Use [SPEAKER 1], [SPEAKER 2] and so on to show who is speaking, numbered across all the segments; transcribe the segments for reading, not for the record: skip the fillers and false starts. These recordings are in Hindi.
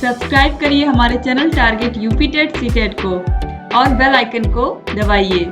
[SPEAKER 1] सब्सक्राइब करिए हमारे channel target UP TET CTET को और बेल आइकन को दबाइए।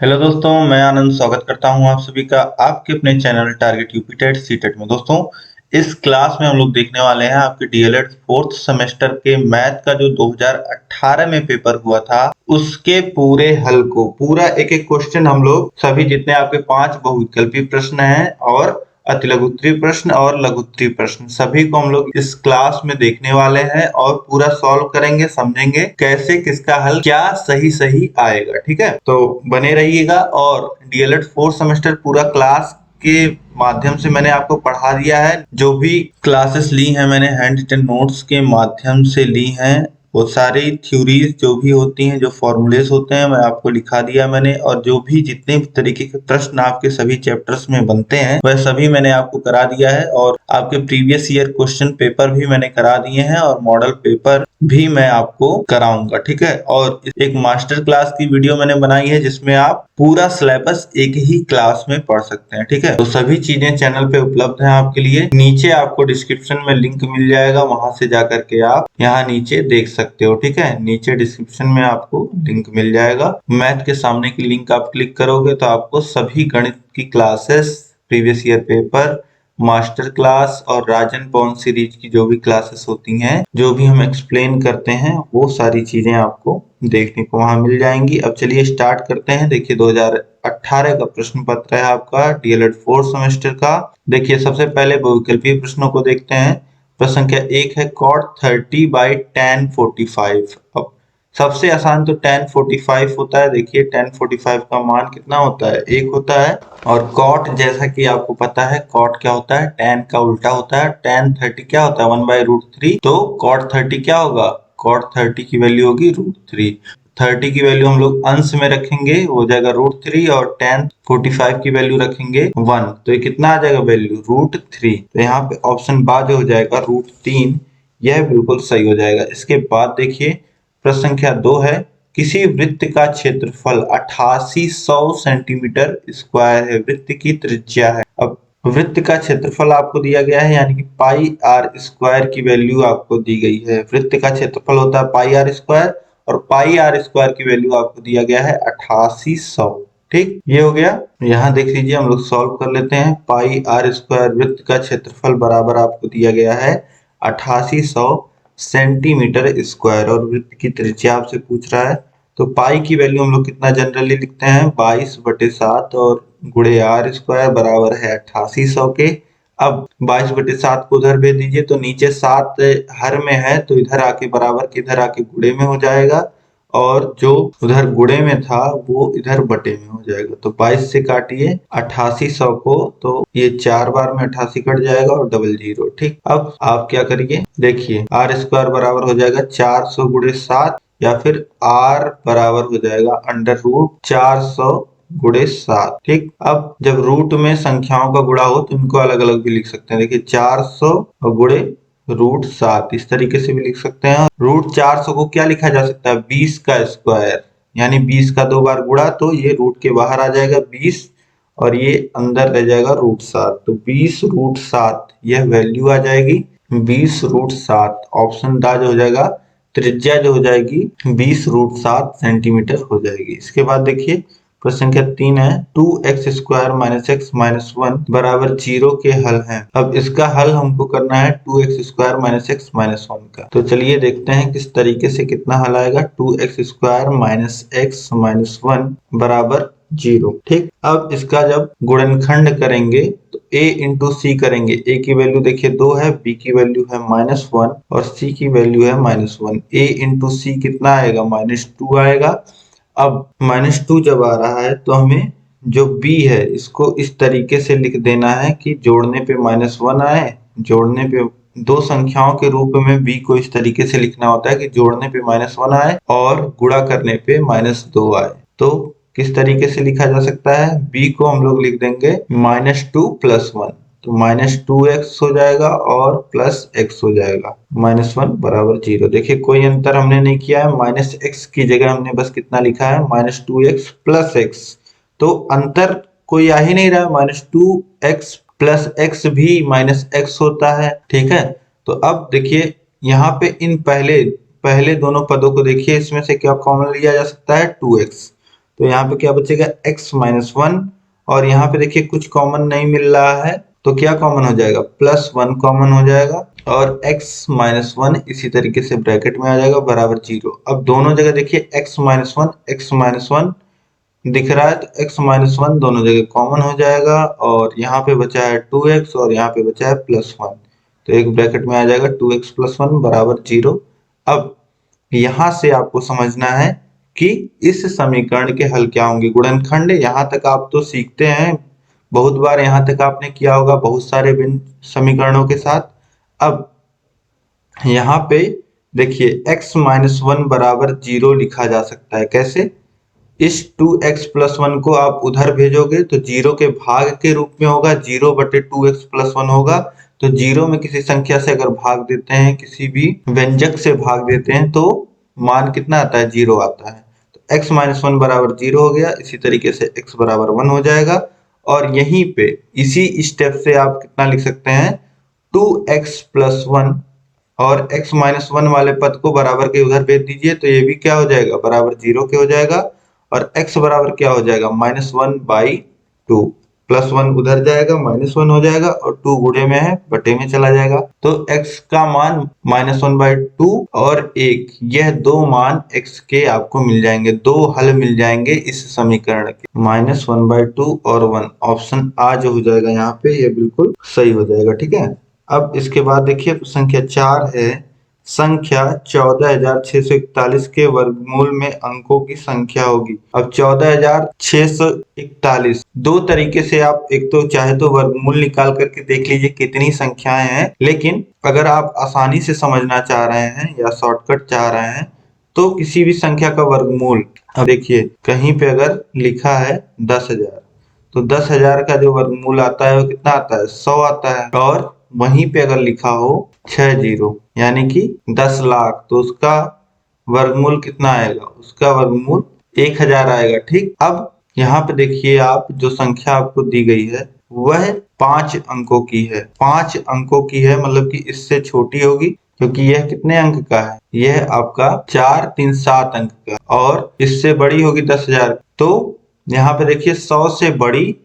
[SPEAKER 2] हेलो दोस्तों, मैं आनंद स्वागत करता हूं आप सभी का आपके अपने channel target UP TET CTET में। दोस्तों, इस क्लास में हम लोग देखने वाले हैं आपके डीएलएड फोर्थ सेमेस्टर के मैथ का जो 2018 में पेपर हुआ था उसके पूरे हल को, पूरा एक एक क्वेश्चन हम लोग सभी जितने आपके 5 बहुविकल्पी प्रश्न हैं और अतिलघुत्तरीय प्रश्न और लघुत्तरीय प्रश्न सभी को हम लोग इस क्लास में देखने वाले हैं और पूरा सॉल्व करेंगे, समझेंगे कैसे किसका हल क्या सही सही आएगा। ठीक है, तो बने रहिएगा। और डीएलएड फोर्थ सेमेस्टर पूरा क्लास के माध्यम से मैंने आपको पढ़ा दिया है। जो भी क्लासेस ली हैं मैंने हैंड रिटन नोट्स के माध्यम से ली हैं। वो सारी थ्योरीज जो भी होती हैं, जो फॉर्मूलेस होते हैं, मैं आपको लिखा दिया मैंने। और जो भी जितने भी तरीके के प्रश्न आपके सभी चैप्टर्स में बनते हैं वह सभी मैंने आपको करा दिया है। और आपके प्रीवियस ईयर क्वेश्चन पेपर भी मैंने करा दिए हैं और मॉडल पेपर भी मैं आपको कराऊंगा। ठीक है, और एक मास्टर क्लास की वीडियो मैंने बनाई है जिसमें आप पूरा सिलेबस एक ही क्लास में पढ़ सकते हैं। ठीक है, तो सभी चीजें चैनल पे उपलब्ध हैं आपके लिए। नीचे आपको डिस्क्रिप्शन में लिंक मिल जाएगा, वहां से जाकर के आप यहाँ नीचे देख सकते हो। ठीक है, नीचे डिस्क्रिप्शन में आपको लिंक मिल जाएगा। मैथ के सामने की लिंक आप क्लिक करोगे तो आपको सभी गणित की classes, previous year paper, master class और राजन पवन सीरीज की जो भी क्लासेस होती हैं, जो भी हम एक्सप्लेन करते हैं, वो सारी चीजें आपको देखने को वहां मिल जाएंगी। अब चलिए स्टार्ट करते हैं। देखिए 2018 का प्रश्न पत्र है आपका डीएलएड फोर्थ सेमेस्टर का। देखिए सबसे पहले बहुविकल्पीय प्रश्नों को देखते हैं। प्रश्न संख्या 1 है cot 30/tan45। अब सबसे आसान तो tan 45 होता है। देखिए tan 45 का मान कितना होता है, 1 होता है। और cot जैसा कि आपको पता है cot क्या होता है, tan का उल्टा होता है। tan 30 क्या होता है, 1/√3। तो cot 30 क्या होगा, cot 30 की वैल्यू होगी √3। 30 की वैल्यू हम लोग अंश में रखेंगे, हो जाएगा √3, और tan 45 की वैल्यू रखेंगे 1, तो ये कितना आ जाएगा वैल्यू, √3। तो यहाँ पे ऑप्शन बा जो हो जाएगा √3, यह बिल्कुल सही हो जाएगा। इसके बाद देखिए प्रश्न संख्या 2 है, किसी वृत्त का क्षेत्रफल 8800 सेंटीमीटर स्क्वायर है, वृत्त की त्रिज्या है। अब वृत्त का क्षेत्रफल आपको दिया गया है, यानी कि पाई आर स्क्वायर की वैल्यू आपको दी गई है। वृत्त का क्षेत्रफल होता है पाई आर स्क्वायर, और पाई आर स्क्वायर की वैल्यू आपको दिया गया है 8800। ठीक, ये हो गया। यहाँ देख लीजिए, हम लोग सॉल्व कर लेते हैं। पाई आर स्क्वायर वृत्त का क्षेत्रफल बराबर आपको दिया गया है 8800 सेंटीमीटर स्क्वायर, और वृत्त की त्रिज्या आपसे पूछ रहा है। तो पाई की वैल्यू हम लोग कितना जनरली लिखते हैं, 22/7, और गुणे आर स्क्वायर बराबर है 8800 के। अब 22/7 को उधर भेज दीजिए तो नीचे 7 हर में है, तो इधर आके बराबर के इधर आके गुणे में हो जाएगा, और जो उधर गुणे में था वो इधर बटे में हो जाएगा। तो 22 से काटिए 8800 को, तो ये 4 बार में 88 कट जाएगा और डबल जीरो। ठीक, अब आप क्या करिए, देखिए आर स्क्वायर बराबर हो जाएगा 400 गुणे 7, या फिर आर बराबर हो जाएगा √400 गुणे 7। ठीक, अब जब रूट में संख्याओं का गुणा हो तो इनको अलग अलग भी लिख सकते हैं। देखिए 400 गुणे √7 इस तरीके से भी लिख सकते हैं। √400 को क्या लिखा जा सकता है, 20 का स्क्वायर, यानी 20 का 2 बार गुणा, तो ये रूट के बाहर आ जाएगा 20, और ये अंदर रह जाएगा √7, तो 20√7 यह वैल्यू आ जाएगी 20√7। ऑप्शन दा जो हो जाएगा, त्रिज्या जो हो जाएगी 20√7 सेंटीमीटर हो जाएगी। इसके बाद देखिए प्रश्न संख्या 3 है, 2x² - x - 1 बराबर 0 के हल हैं। अब इसका हल हमको करना है 2x² - x - 1 का। तो चलिए देखते हैं किस तरीके से कितना हल आएगा। 2x² - x - 1 बराबर 0। ठीक, अब इसका जब गुणनखंड करेंगे तो a इंटू सी करेंगे। a की वैल्यू देखिए 2 है, b की वैल्यू है -1 और c की वैल्यू है -1। a इंटू सी कितना आएगा, -2 आएगा। अब -2 जब आ रहा है तो हमें जो b है इसको इस तरीके से लिख देना है कि जोड़ने पे -1 आए, जोड़ने पे दो संख्याओं के रूप में b को इस तरीके से लिखना होता है कि जोड़ने पे -1 आए और गुणा करने पे -2 आए। तो किस तरीके से लिखा जा सकता है, b को हम लोग लिख देंगे -2 + 1, तो -2x हो जाएगा और +x हो जाएगा, -1 बराबर 0। देखिए कोई अंतर हमने नहीं किया है, -x की जगह हमने बस कितना लिखा है, -2x + x। तो अंतर कोई आ ही नहीं रहा, -2x + x भी -x होता है। ठीक है, तो अब देखिए यहाँ पे इन पहले पहले दोनों पदों को देखिए, इसमें से क्या कॉमन लिया जा सकता है 2x। तो यहाँ पे क्या बचेगा x माइनस 1, और यहाँ पे देखिए कुछ कॉमन नहीं मिल रहा है तो क्या कॉमन हो जाएगा, प्लस 1 कॉमन हो जाएगा, और x माइनस 1 इसी तरीके से ब्रैकेट में आ जाएगा बराबर 0। अब दोनों जगह देखिए x माइनस 1 x माइनस 1 दिख रहा है, तो x माइनस 1 दोनों जगह कॉमन हो जाएगा, और यहाँ पे बचा है 2x और यहाँ पे बचा है प्लस 1, तो एक ब्रैकेट में आ जाएगा 2x प्लस 1 बराबर 0। अब यहाँ से आपको समझना है कि इस समीकरण के हल क्या होंगे। गुणनखंड यहाँ तक आप तो सीखते हैं, बहुत बार यहाँ तक आपने किया होगा बहुत सारे भिन्न समीकरणों के साथ। अब यहाँ पे देखिए x माइनस 1 बराबर 0 लिखा जा सकता है। कैसे, इस 2x प्लस 1 को आप उधर भेजोगे तो 0 के भाग के रूप में होगा, 0 बटे 2x प्लस 1 होगा। तो 0 में किसी संख्या से अगर भाग देते हैं, किसी भी व्यंजक से भाग देते हैं, तो मान कितना आता है, 0 आता है। तो x माइनस 1 बराबर 0 हो गया। इसी तरीके से x बराबर 1 हो जाएगा, और यहीं पे इसी स्टेप से आप कितना लिख सकते हैं, 2x प्लस 1, और x माइनस 1 वाले पद को बराबर के उधर भेज दीजिए, तो ये भी क्या हो जाएगा, बराबर 0 के हो जाएगा, और x बराबर क्या हो जाएगा, माइनस 1 बाई 2, प्लस 1 उधर जाएगा, माइनस 1 हो जाएगा, और 2 गुणे में है बटे में चला जाएगा। तो x का मान माइनस 1 बाई 2 और 1, यह दो मान x के आपको मिल जाएंगे, दो हल मिल जाएंगे इस समीकरण के, माइनस 1 बाई 2 और 1। ऑप्शन आ जो हो जाएगा यहाँ पे, ये बिल्कुल सही हो जाएगा। ठीक है, अब इसके बाद देखिए संख्या 4 है, संख्या 14,641 के वर्गमूल में अंकों की संख्या होगी। अब 14,641 दो तरीके से आप, एक तो चाहे तो वर्गमूल निकाल करके देख लीजिए कितनी संख्याएं हैं, लेकिन अगर आप आसानी से समझना चाह रहे हैं या शॉर्टकट चाह रहे हैं तो किसी भी संख्या का वर्गमूल, अब देखिए कहीं पे अगर लिखा है 10,000, तो 10,000 का जो वर्गमूल आता है वो कितना आता है, 100 आता है। और वहीं पे अगर लिखा हो 60 यानी कि 10 लाख, तो उसका वर्गमूल कितना आएगा, उसका वर्गमूल 1000 आएगा। ठीक, अब यहाँ पे देखिए आप, जो संख्या आपको दी गई है वह 5 अंकों की है, 5 अंकों की है, मतलब कि इससे छोटी होगी, क्योंकि यह कितने अंक का है, यह आपका 4 3 7 अंक का, और इससे बड़ी होगी 10,000। तो यहाँ पे देखिए 100 से बड़ी,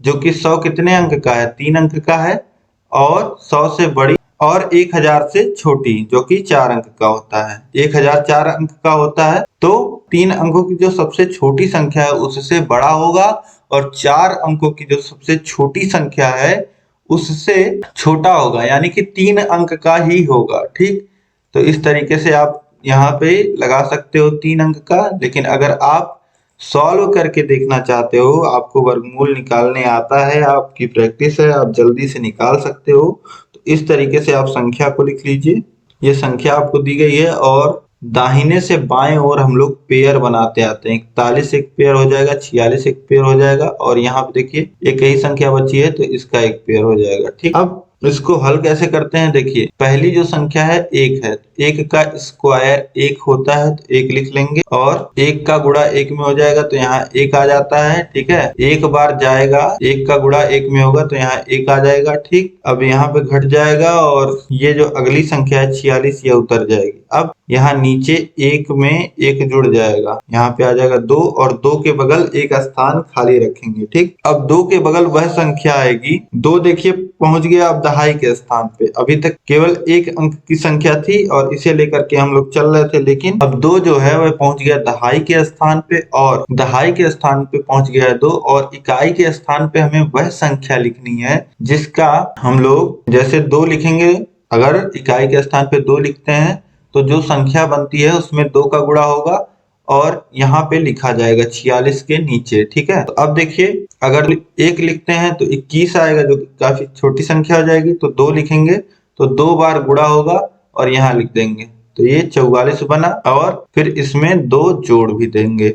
[SPEAKER 2] जो कि 100 कितने अंक का है, 3 अंक का है, और 100 से बड़ी, और 1000 से छोटी जो कि 4 अंक का होता है। 1000 4 अंक का होता है, तो 3 अंकों की जो सबसे छोटी संख्या है उससे बड़ा होगा, और 4 अंकों की जो सबसे छोटी संख्या है उससे छोटा होगा, यानी कि 3 अंक का ही होगा। ठीक, तो इस तरीके से आप यहाँ पे लगा सकते हो 3 अंक का। लेकिन अगर आप सॉल्व करके देखना चाहते हो, आपको वर्गमूल निकालने आता है, आपकी प्रैक्टिस है, आप जल्दी से निकाल सकते हो, तो इस तरीके से आप संख्या को लिख लीजिए। ये संख्या आपको दी गई है, और दाहिने से बाएं ओर हम लोग पेयर बनाते आते हैं। 41 एक पेयर हो जाएगा, 46 एक पेयर हो जाएगा, और यहाँ पे देखिए एक ही संख्या बची है तो इसका एक पेयर हो जाएगा। ठीक, अब इसको हल कैसे करते हैं, देखिए पहली जो संख्या है 1 है, 1 का स्क्वायर 1 होता है, तो 1 लिख लेंगे, और 1 का गुणा 1 में हो जाएगा तो यहाँ 1 आ जाता है। ठीक है, एक बार जाएगा, 1 का गुणा 1 में होगा तो यहाँ 1 आ जाएगा। ठीक, अब यहाँ पे घट जाएगा, और ये जो अगली संख्या है 46, ये उतर जाएगी। अब यहाँ नीचे 1 में 1 जुड़ जाएगा, यहाँ पे आ जाएगा 2, और 2 के बगल एक स्थान खाली रखेंगे। ठीक, अब 2 के बगल वह संख्या आएगी, 2 देखिए पहुंच गया अब दहाई के स्थान पे। अभी तक केवल 1 अंक की संख्या थी और इसे लेकर के हम लोग चल रहे थे, लेकिन अब 2 जो है वह पहुंच गया दहाई के स्थान पे, और दहाई के स्थान पे पहुंच गया 2, और इकाई के स्थान पे हमें वह संख्या लिखनी है जिसका हम लोग, जैसे 2 लिखेंगे, अगर इकाई के स्थान पे 2 लिखते हैं तो जो संख्या बनती है उसमें 2 का गुणा होगा, और यहाँ पे लिखा जाएगा 46 के नीचे। ठीक है, तो अब देखिए अगर 1 लिखते हैं तो 21 आएगा, जो कि काफी छोटी संख्या हो जाएगी, तो 2 लिखेंगे तो 2 बार गुणा होगा, और यहाँ लिख देंगे, तो ये 44 बना, और फिर इसमें 2 जोड़ भी देंगे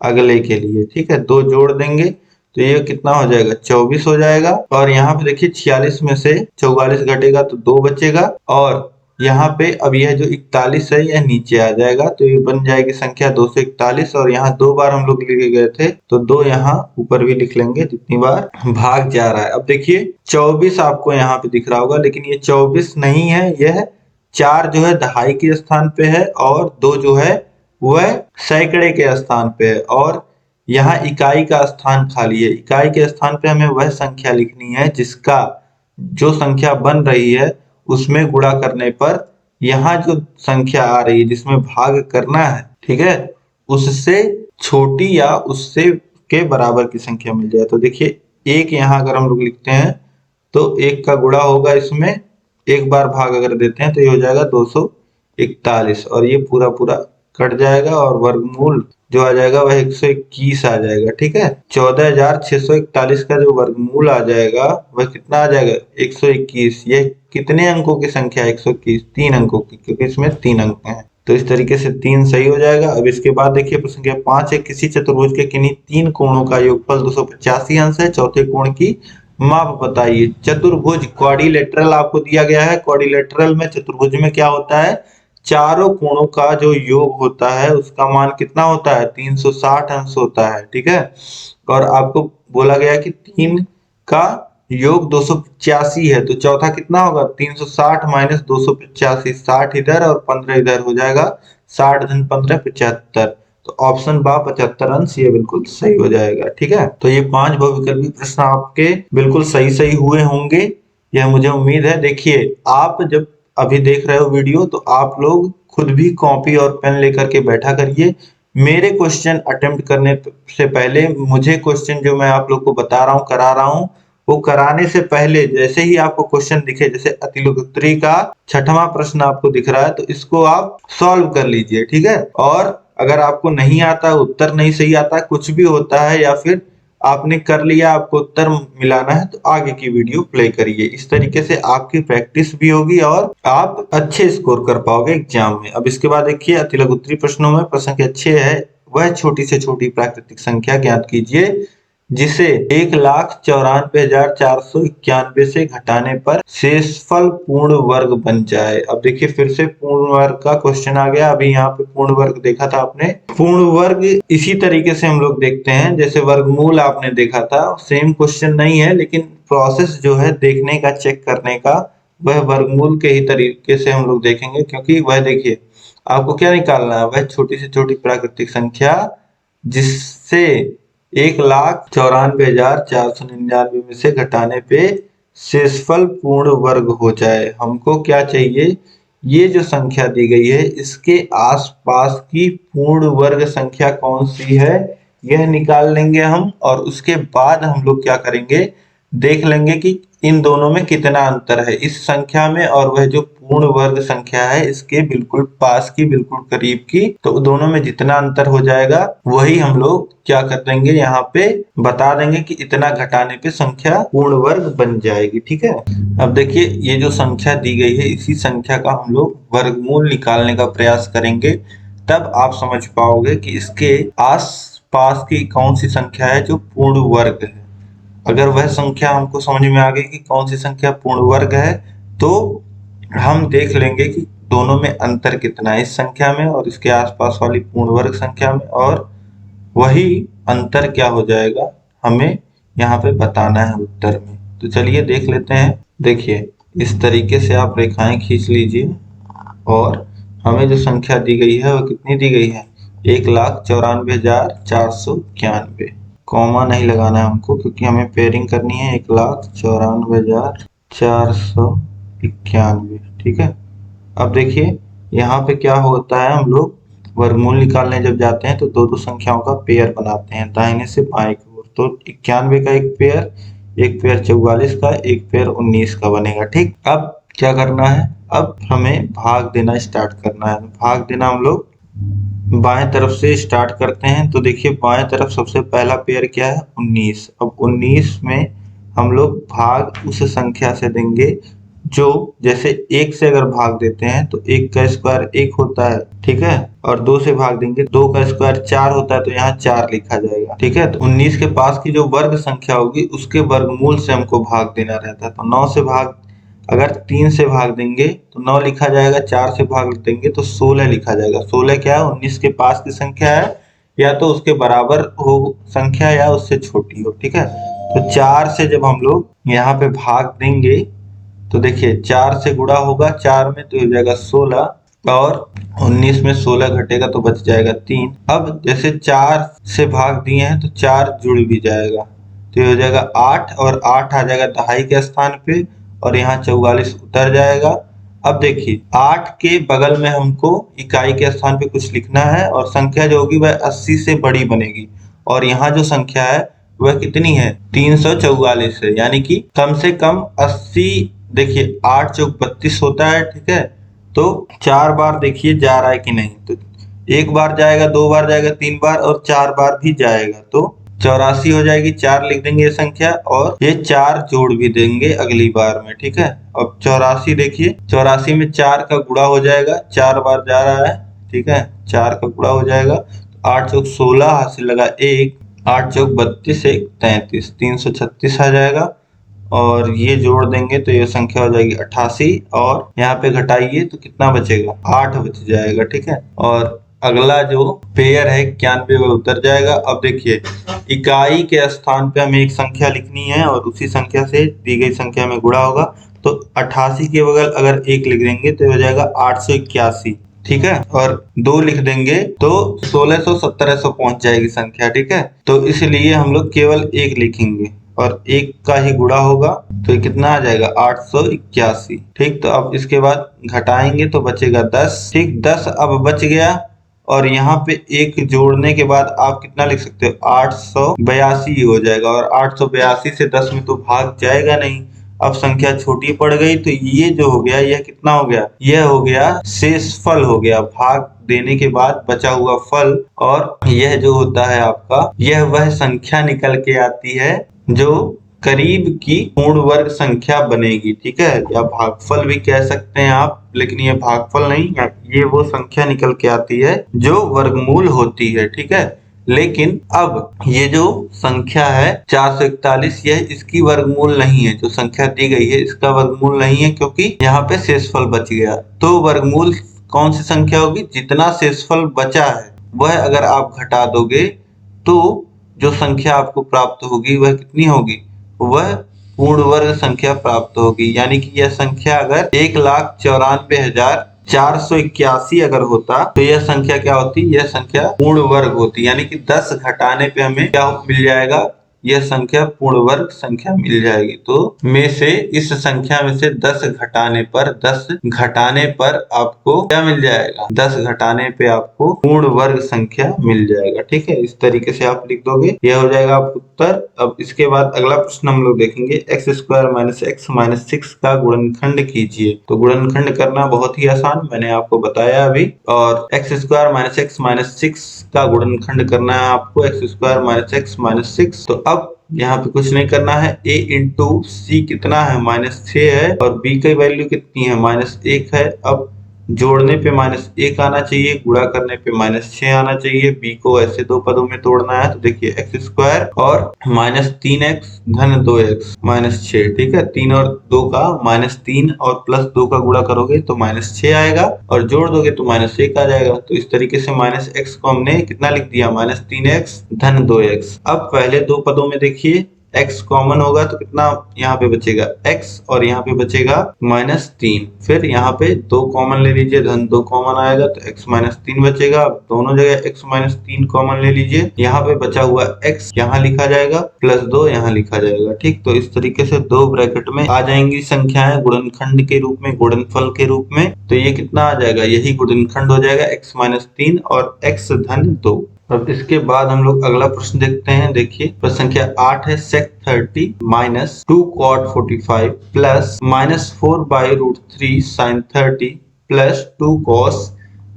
[SPEAKER 2] अगले के लिए। ठीक है, 2 जोड़ देंगे तो ये कितना हो जाएगा, 24 हो जाएगा, और यहाँ पे देखिए 46 में से 44 घटेगा तो 2 बचेगा, और यहाँ पे अब यह जो 41 है यह नीचे आ जाएगा, तो ये बन जाएगी संख्या 241, और यहाँ 2 बार हम लोग लिखे गए थे तो 2 यहाँ ऊपर भी लिख लेंगे जितनी बार भाग जा रहा है। अब देखिए 24 आपको यहाँ पे दिख रहा होगा, लेकिन ये 24 नहीं है, यह 4 जो है दहाई के स्थान पे है और 2 जो है वह सैकड़े के स्थान पे है और यहाँ इकाई का स्थान खाली है। इकाई के स्थान पे हमें वह संख्या लिखनी है जिसका जो संख्या बन रही है उसमें गुणा करने पर यहाँ जो संख्या आ रही है जिसमें भाग करना है, ठीक है, उससे छोटी या उससे के बराबर की संख्या मिल जाए। तो देखिए एक यहाँ अगर हम लोग लिखते हैं तो 1 का गुणा होगा, इसमें एक बार भाग अगर देते हैं तो ये हो जाएगा 241 और ये पूरा पूरा कट जाएगा और वर्गमूल जो आ जाएगा वह 121 आ जाएगा। ठीक है, 14,641 का जो वर्गमूल आ जाएगा वह कितना आ जाएगा 121। ये कितने अंकों की संख्या है 121? 3 अंकों की, क्योंकि इसमें 3 अंक हैं। तो इस तरीके से 3 सही हो जाएगा। अब इसके बाद देखिए प्रश्न संख्या 5 है, किसी चतुर्भुज के किन्हीं 3 कोणों का योगफल 285 अंश है, चौथे कोण की माप बताइए। चतुर्भुज क्वाड्रिलेटरल आपको दिया गया है। क्वाड्रिलेटरल में चतुर्भुज में क्या होता है, चारों कोणों का जो योग होता है उसका मान कितना होता है 360 अंश होता है। ठीक है, और आपको बोला गया कि 3 का योग 285 है, तो चौथा कितना होगा 360 माइनस 285, 60 इधर और 15 इधर हो जाएगा 60 धन 15 75। तो ऑप्शन बा 75 अंश ये बिल्कुल सही हो जाएगा। ठीक है, तो ये 5 बहुविकल्पी प्रश्न आपके बिल्कुल सही सही हुए होंगे, यह मुझे उम्मीद है। देखिए आप जब अभी देख रहे हो वीडियो तो आप लोग खुद भी कॉपी और पेन लेकर के बैठा करिए। मेरे क्वेश्चन अटेम्प्ट करने से पहले मुझे क्वेश्चन जो मैं आप लोग को बता रहा हूँ करा रहा हूँ, वो कराने से पहले जैसे ही आपको क्वेश्चन दिखे, जैसे अतिलोकोत्तरी का 6वां प्रश्न आपको दिख रहा है तो इसको आप सॉल्व कर लीजिए। ठीक है, और अगर आपको नहीं आता, उत्तर नहीं सही आता, कुछ भी होता है या फिर आपने कर लिया, आपको उत्तर मिलाना है, तो आगे की वीडियो प्ले करिए। इस तरीके से आपकी प्रैक्टिस भी होगी और आप अच्छे स्कोर कर पाओगे एग्जाम में। अब इसके बाद देखिए अतिलघुत्तरी प्रश्नों में प्रश्न के अच्छे है, वह छोटी से छोटी प्राकृतिक संख्या ज्ञात कीजिए जिसे 1,94,491 से घटाने पर शेषफल पूर्ण वर्ग बन जाए। अब देखिए फिर से पूर्ण वर्ग का क्वेश्चन आ गया। अभी यहाँ पे पूर्ण वर्ग देखा था आपने, पूर्ण वर्ग इसी तरीके से हम लोग देखते हैं जैसे वर्गमूल आपने देखा था। सेम क्वेश्चन नहीं है लेकिन प्रोसेस जो है देखने का, चेक करने का, वह वर्गमूल के ही तरीके से हम लोग देखेंगे। क्योंकि वह देखिए आपको क्या निकालना है, वह छोटी से छोटी प्राकृतिक संख्या जिससे 1,94,499 में से घटाने पे शेषफल पूर्ण वर्ग हो जाए। हमको क्या चाहिए, ये जो संख्या दी गई है इसके आसपास की पूर्ण वर्ग संख्या कौन सी है यह निकाल लेंगे हम, और उसके बाद हम लोग क्या करेंगे, देख लेंगे कि इन दोनों में कितना अंतर है इस संख्या में और वह जो पूर्ण वर्ग संख्या है इसके बिल्कुल पास की, बिल्कुल करीब की। तो दोनों में जितना अंतर हो जाएगा वही हम लोग क्या कर देंगे, यहाँ पे बता देंगे कि इतना घटाने पे संख्या पूर्ण वर्ग बन जाएगी। ठीक है, अब देखिए ये जो संख्या दी गई है इसी संख्या का हम लोग वर्गमूल निकालने का प्रयास करेंगे, तब आप समझ पाओगे कि इसके आस पास की कौन सी संख्या है जो पूर्ण वर्ग है। अगर वह संख्या हमको समझ में आ गई कि कौन सी संख्या पूर्ण वर्ग है तो हम देख लेंगे कि दोनों में अंतर कितना है, इस संख्या में और इसके आसपास वाली पूर्ण वर्ग संख्या में, और वही अंतर क्या हो जाएगा हमें यहाँ पे बताना है उत्तर में। तो चलिए देख लेते हैं। देखिए इस तरीके से आप रेखाएं खींच लीजिए और हमें जो संख्या दी गई है वो कितनी दी गई है 1,94,491। कॉमा नहीं लगाना है हमको क्योंकि हमें पेयरिंग करनी है 1,94,491। ठीक है, अब देखिए यहाँ पे क्या होता है, हम लोग वर्गमूल निकालने जब जाते हैं तो दो दो संख्याओं का पेयर बनाते हैं दाहिने से बाएं की ओर। तो 91 का एक पेयर 44 का, एक पेयर 19 का बनेगा। ठीक, अब क्या करना है, अब हमें भाग देना स्टार्ट करना है। भाग देना हम लोग बाएं तरफ से स्टार्ट करते हैं। तो देखिए बाएं तरफ सबसे पहला पेयर क्या है 19। अब 19 में हम लोग भाग उस संख्या से देंगे जो, जैसे 1 से अगर भाग देते हैं तो 1 का स्क्वायर 1 होता है। ठीक है, और 2 से भाग देंगे 2 का स्क्वायर 4 होता है, तो यहाँ 4 लिखा जाएगा। ठीक है, तो 19 के पास की जो वर्ग संख्या होगी उसके वर्गमूल से हमको भाग देना रहता है। तो 9 से भाग, अगर 3 से भाग देंगे तो 9 लिखा जाएगा, 4 से भाग देंगे तो 16 लिखा जाएगा। 16 क्या है 19 के पास की संख्या है, या तो उसके बराबर हो संख्या या उससे छोटी हो। ठीक है, तो 4 से जब हम लोग यहाँ पे भाग देंगे तो देखिए 4 से गुणा होगा 4 में तो हो जाएगा 16 और 19 में 16 घटेगा तो बच जाएगा 3। अब जैसे 4 से भाग दिए हैं तो 4 जुड़ भी जाएगा तो ये हो जाएगा 8 और 8 आ जाएगा दहाई के स्थान पे और यहाँ 44 उतर जाएगा। अब देखिए 8 के बगल में हमको इकाई के स्थान पे कुछ लिखना है और संख्या जो होगी वह 80 से बड़ी बनेगी और यहाँ जो संख्या है वह कितनी है 344 है, यानी कि कम से कम 80। देखिए 8 चौक 32 होता है, ठीक है, तो 4 बार देखिए जा रहा है कि नहीं, तो 1 बार जाएगा, 2 बार जाएगा, 3 बार और 4 बार भी जाएगा तो 84 हो जाएगी। 4 लिख देंगे ये संख्या और ये 4 जोड़ भी देंगे अगली बार में, ठीक है। अब 84 देखिए 84 में 4 का गुणा हो जाएगा, 4 बार जा रहा है, ठीक है, 4 का गुणा हो जाएगा, 8 चौक 16 हाथ से लगा 1, 8 चौक 32 1 33 336 आ जाएगा और ये जोड़ देंगे तो ये संख्या हो जाएगी 88 और यहाँ पे घटाइए तो कितना बचेगा 8 बच जाएगा, ठीक है। और अगला जो पेयर है 91 वह उतर जाएगा। अब देखिए इकाई के स्थान पे हमें एक संख्या लिखनी है और उसी संख्या से दी गई संख्या में गुणा होगा तो 88 के बगल अगर 1 लिख देंगे तो हो जाएगा 881, ठीक है, और 2 लिख देंगे तो 1600 1700 पहुंच जाएगी संख्या, ठीक है। तो इसलिए हम लोग केवल 1 लिखेंगे और 1 का ही गुणा होगा तो ये कितना आ जाएगा 881, ठीक। तो अब इसके बाद घटाएंगे तो बचेगा 10, ठीक, 10 अब बच गया और यहाँ पे 1 जोड़ने के बाद आप कितना लिख सकते हो 882 हो जाएगा और 882 से 10 में तो भाग जाएगा नहीं। अब संख्या छोटी पड़ गई तो ये जो हो गया यह कितना हो गया, यह हो गया शेषफल हो गया, भाग देने के बाद बचा हुआ फल। और यह जो होता है आपका यह वह संख्या निकल के आती है जो करीब की पूर्ण वर्ग संख्या बनेगी, ठीक है, या भागफल भी कह सकते हैं आप, लेकिन ये भागफल नहीं, ये वो संख्या निकल के आती है जो वर्गमूल होती है, ठीक है। लेकिन अब ये जो संख्या है 441 यह इसकी वर्गमूल नहीं है, जो संख्या दी गई है इसका वर्गमूल नहीं है क्योंकि यहाँ पे शेषफल बच गया। तो वर्गमूल कौन सी संख्या होगी, जितना शेषफल बचा है वह अगर आप घटा दोगे तो जो संख्या आपको प्राप्त होगी वह कितनी होगी, वह पूर्ण वर्ग संख्या प्राप्त होगी। यानी कि यह संख्या अगर 1,94,481 अगर होता तो यह संख्या क्या होती, यह संख्या पूर्ण वर्ग होती, यानी कि 10 घटाने पे हमें क्या मिल जाएगा, यह संख्या पूर्ण वर्ग संख्या मिल जाएगी। तो में से इस संख्या में से 10 घटाने पर आपको क्या मिल जाएगा, 10 घटाने पे आपको पूर्ण वर्ग संख्या मिल जाएगा, ठीक है। इस तरीके से आप लिख दोगे, यह हो जाएगा आपका उत्तर। अब इसके बाद अगला प्रश्न हम लोग देखेंगे x² - x - 6 का गुणनखंड कीजिए। तो गुणनखंड करना बहुत ही आसान, मैंने आपको बताया अभी, और x² - x - 6 का गुणनखंड करना है आपको x² - x - 6। तो अब यहाँ पे कुछ नहीं करना है, a इंटू सी कितना है -6 है और b की वैल्यू कितनी है -1 है। अब जोड़ने पे -1 आना चाहिए, गुणा करने पे -6 आना चाहिए। b को ऐसे दो पदों में तोड़ना है तो देखिए x² और -3x धन 2x -6, ठीक है, 3 और 2 का -3 और +2 का गुणा करोगे तो -6 आएगा और जोड़ दोगे तो -1 आ जाएगा। तो इस तरीके से -x को हमने कितना लिख दिया -3x धन 2x। अब पहले दो पदों में देखिए x कॉमन होगा तो कितना यहाँ पे बचेगा x और यहाँ पे बचेगा -3, फिर यहाँ पे 2 कॉमन ले लीजिए, धन 2 कॉमन आएगा तो x -3 बचेगा। अब दोनों जगह x -3 कॉमन ले लीजिए, यहाँ पे बचा हुआ x यहाँ लिखा जाएगा +2 यहाँ लिखा जाएगा, ठीक। तो इस तरीके से 2 ब्रैकेट में आ जाएंगी संख्याएं गुणनखंड के रूप में, गुणनफल के रूप में। तो ये कितना आ जाएगा, यही गुणनखंड हो जाएगा x -3 और x धन 2। अब इसके बाद हम लोग अगला प्रश्न देखते हैं। देखिए प्रश्न संख्या 8 है, sec 30 - 2 cot 45 plus -4/√3 sin 30 plus 2 cos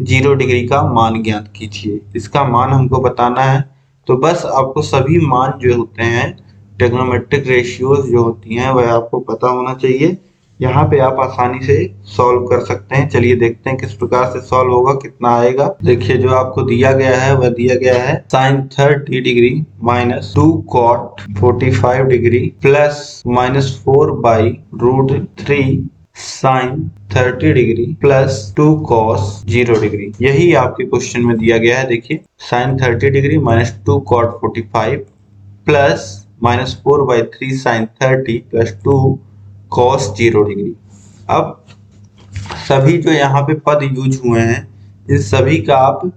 [SPEAKER 2] 0 degree का मान ज्ञात कीजिए। इसका मान हमको बताना है। तो बस आपको सभी मान जो होते हैं, ट्रिग्नोमेट्रिक रेशियोज जो होती हैं, वह आपको पता होना चाहिए। यहाँ पे आप आसानी से सॉल्व कर सकते हैं। चलिए देखते हैं किस प्रकार से सॉल्व होगा, कितना आएगा। देखिए जो आपको दिया गया है वह दिया गया है sin 30 degree - 2 cot 45 degree plus -4/√3 sin 30 degree plus 2 cos 0 degree. यही आपके क्वेश्चन में दिया गया है। देखिए sin 30 degree - 2 cot 45 plus -4/3 sin 30 plus 2 cos 0 degree. अब सभी जो यहाँ पे पद यूज हुए हैं इन सभी का आप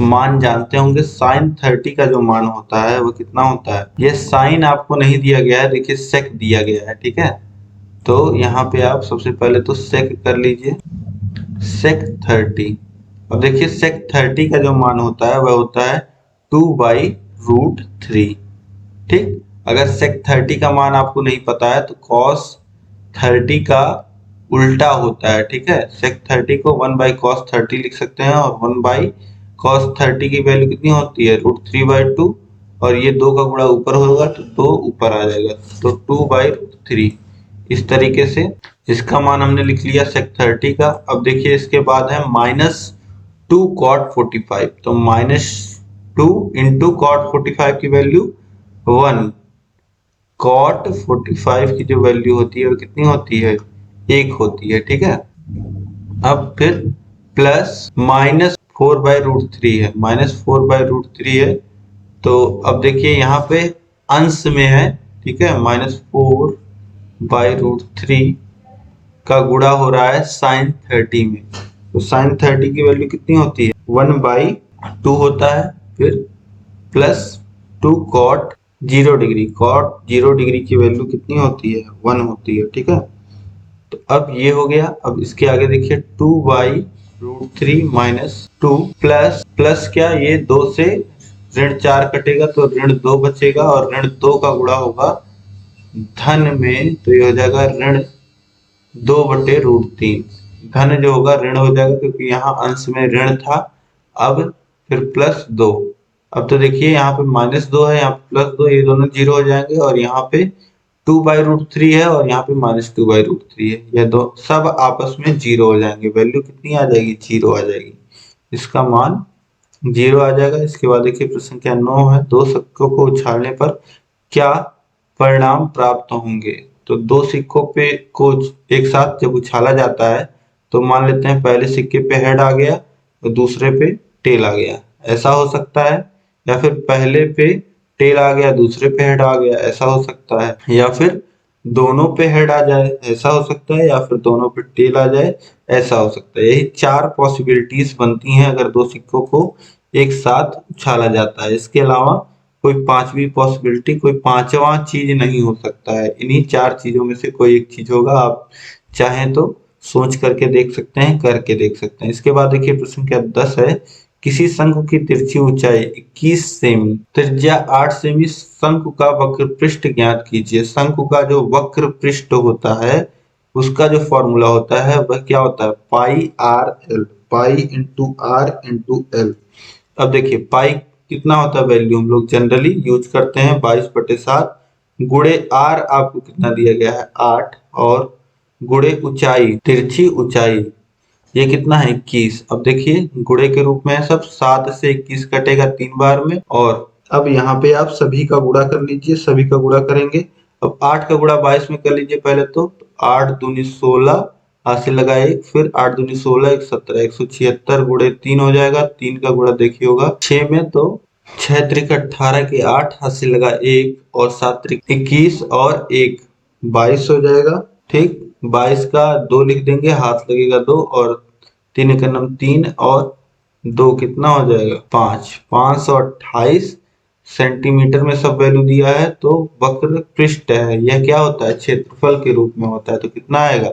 [SPEAKER 2] मान जानते होंगे। साइन 30 का जो मान होता है वो कितना होता है, ये साइन आपको नहीं दिया गया है, देखिए सेक दिया गया है, ठीक है। तो यहाँ पे आप सबसे पहले तो सेक कर लीजिए, सेक 30। अब देखिए सेक 30 का जो मान होता है वह होता है 2/√3, ठीक। अगर सेक 30 का मान आपको नहीं पता है तो कॉस 30 का उल्टा होता है, ठीक है। सेक 30 को 1/cos30 लिख सकते हैं और 1/cos30 की वैल्यू कितनी होती है, √3/2, और ये 2 का गुणा ऊपर होगा तो 2 ऊपर आ जाएगा, तो 2/√3। इस तरीके से इसका मान हमने लिख लिया सेक 30 का। अब देखिए इसके बाद है -2cot45, तो -2 इंटू cot45 की वैल्यू 1, cot45 की जो वैल्यू होती है वो कितनी होती है, 1 होती है, ठीक है। अब फिर प्लस -4/√3 है, -4/√3 है। तो अब देखिए यहाँ पे अंश में है, ठीक है, -4/√3 का गुणा हो रहा है साइन 30 में, तो साइन 30 की वैल्यू कितनी होती है, 1/2 होता है। फिर plus 2 cot 0 degree, cot 0 degree की वैल्यू कितनी होती है, 1 होती है, ठीक है। तो अब ये हो गया। अब इसके आगे देखिए 2/√3 -2 प्लस क्या, ये 2 से ऋण 4 कटेगा तो ऋण 2 बचेगा और ऋण 2 का गुणा होगा धन में, तो ये हो जाएगा ऋण 2/√3। धन जो होगा ऋण हो जाएगा क्योंकि यहाँ अंश में ऋण था। अब फिर +2। अब तो देखिए यहाँ पे -2 है, यहाँ पे +2, ये दोनों 0 हो जाएंगे और यहाँ पे 2/√3 है और यहाँ पे -2/√3 है, यह दो सब आपस में 0 हो जाएंगे। वैल्यू कितनी आ जाएगी, 0 आ जाएगी, इसका मान 0 आ जाएगा। इसके बाद देखिए प्रश्न संख्या 9 है, 2 सिक्कों को उछालने पर क्या परिणाम प्राप्त होंगे। तो 2 सिक्कों पे को एक साथ जब उछाला जाता है तो मान लेते हैं पहले सिक्के पे हेड आ गया तो दूसरे पे टेल आ गया, ऐसा हो सकता है। या फिर पहले पे टेल आ गया दूसरे पे हेड आ गया, ऐसा हो सकता है। या फिर दोनों पे हेड आ जाए, ऐसा हो सकता है। या फिर दोनों पे टेल आ जाए, ऐसा हो सकता है। यही 4 पॉसिबिलिटीज बनती हैं अगर 2 सिक्कों को एक साथ उछाला जाता है। इसके अलावा कोई 5वीं पॉसिबिलिटी, कोई 5वां चीज नहीं हो सकता है। इन्हीं 4 चीजों में से कोई एक चीज होगा। आप चाहें तो सोच करके देख सकते हैं, करके देख सकते हैं। इसके बाद देखिए प्रश्न संख्या 10 है, किसी शंकु की तिरछी ऊंचाई 21 सेमी, त्रिज्या 8 सेमी, शंकु का वक्र पृष्ठ ज्ञात कीजिए। शंकु का जो वक्र पृष्ठ होता है उसका जो फॉर्मूला होता है वह क्या होता है, πr/l, pi into R into L. अब देखिए पाई कितना होता है वैल्यू, हम लोग जनरली यूज करते हैं 22/7 गुणे आर, आपको कितना दिया गया है 8, और गुणे ऊंचाई, तिरछी ऊंचाई, ये कितना है 21। अब देखिए गुणे के रूप में है सब, 7 से 21 कटेगा 3 बार में। और अब यहाँ पे आप सभी का गुणा कर लीजिए, सभी का गुणा करेंगे। अब 8 का गुणा 22 में कर लीजिए पहले, तो 8 दूनी 16, हाथ से लगाए, फिर 8 दूनी 16, 1 17, 176 गुणे 3 हो जाएगा। 3 का गुणा देखिए होगा 6 में, तो 6 त्रिक 18 के 8, हाथ से लगा 1 और 7 त्रिक 21 और 1 22 हो जाएगा, ठीक। 22 का 2 लिख देंगे, हाथ लगेगा 2 और 3 एक नम 3 और 2 कितना हो जाएगा 5, 528 सेंटीमीटर में सब वैल्यू दिया है। तो वक्र पृष्ठ है, यह क्या होता है, क्षेत्रफल के रूप में होता है। तो कितना आएगा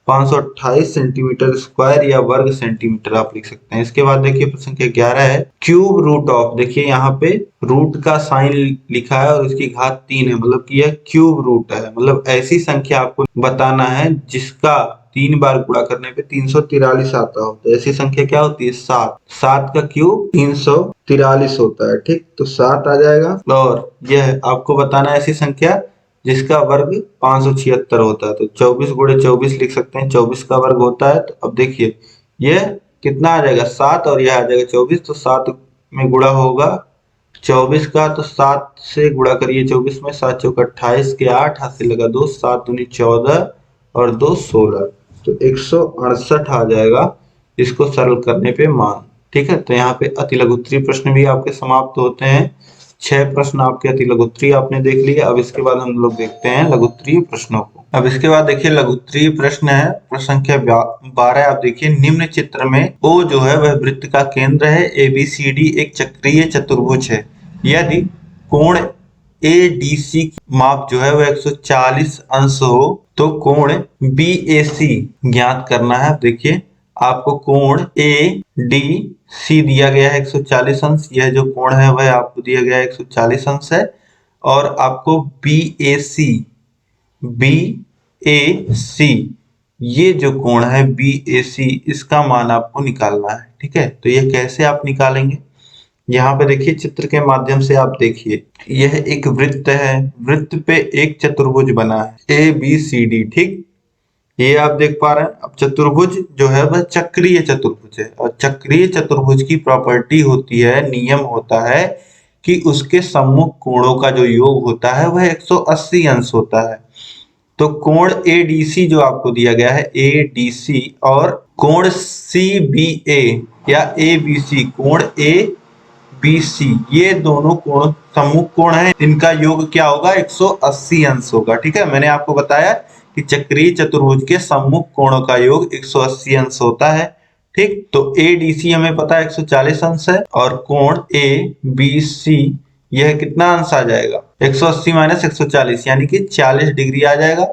[SPEAKER 2] 528 सेंटीमीटर स्क्वायर या वर्ग सेंटीमीटर आप लिख सकते हैं। इसके बाद देखिए प्रश्न संख्या 11 है, क्यूब रूट ऑफ, देखिए यहाँ पे रूट का साइन लिखा है और उसकी घात 3 है, मतलब कि यह क्यूब रूट है। मतलब ऐसी संख्या आपको बताना है जिसका 3 बार गुणा करने पे 343 आता हो। तो ऐसी संख्या क्या होती है 7, 7 का क्यूब 343 होता है, ठीक। तो 7 आ जाएगा। और यह आपको बताना है ऐसी संख्या जिसका वर्ग 576 होता है। तो 24 गुणे 24 लिख सकते हैं, 24 का वर्ग होता है। तो अब देखिए यह कितना आ जाएगा 7 और यह आ जाएगा 24, तो 7 में गुणा होगा 24 का, तो 7 से गुणा करिए 24 में, 7 चौक 28 के 8, हाथ से लगा 2, 7 दूनी 14 और 2 16, तो 168 आ जाएगा इसको सरल करने पे मान, ठीक है। तो यहाँ पे अति लघुत्तरीय प्रश्न भी आपके समाप्त होते हैं। 6 प्रश्न आपके अति लघुत्तरीय आपने देख लिए। अब इसके बाद हम लोग देखते हैं लघुत्तरीय प्रश्नों को। अब इसके बाद देखिए लघुत्तरीय प्रश्न है, प्रश्न संख्या 12। आप देखिए निम्न चित्र में O जो है वह वृत्त का केंद्र है, ABCD एक चक्रीय चतुर्भुज है। यदि कोण ADC की माप जो है वह 140 अंश हो तो कोण BAC ज्ञात करना है। देखिए आपको कोण ADC दिया गया है 140 अंश, यह जो कोण है वह आपको दिया गया है 140 अंश है, और आपको BAC ये जो कोण है BAC इसका मान आपको निकालना है। ठीक है, तो ये कैसे आप निकालेंगे, यहाँ पे देखिए चित्र के माध्यम से आप देखिए, यह एक वृत्त है, वृत्त पे एक चतुर्भुज बना है ABCD। ठीक, ये आप देख पा रहे हैं। अब चतुर्भुज जो है वह चक्रीय चतुर्भुज है, और चक्रीय चतुर्भुज की प्रॉपर्टी होती है, नियम होता है कि उसके सम्मुख कोणों का जो योग होता है वह 180 अंश होता है। तो कोण ADC जो आपको दिया गया है ADC और कोण CBA या ABC, कोण ABC, ये दोनों कोण सम्मुख कोण है, इनका योग क्या होगा 180 अंश होगा। ठीक है, मैंने आपको बताया कि चक्रीय चतुर्भुज के सम्मुख कोणों का योग 180 अंश होता है। ठीक, तो ADC हमें पता है 140 अंश है, और कोण ABC यह कितना अंश आ जाएगा 180 माइनस 140 यानी कि 40 डिग्री आ जाएगा।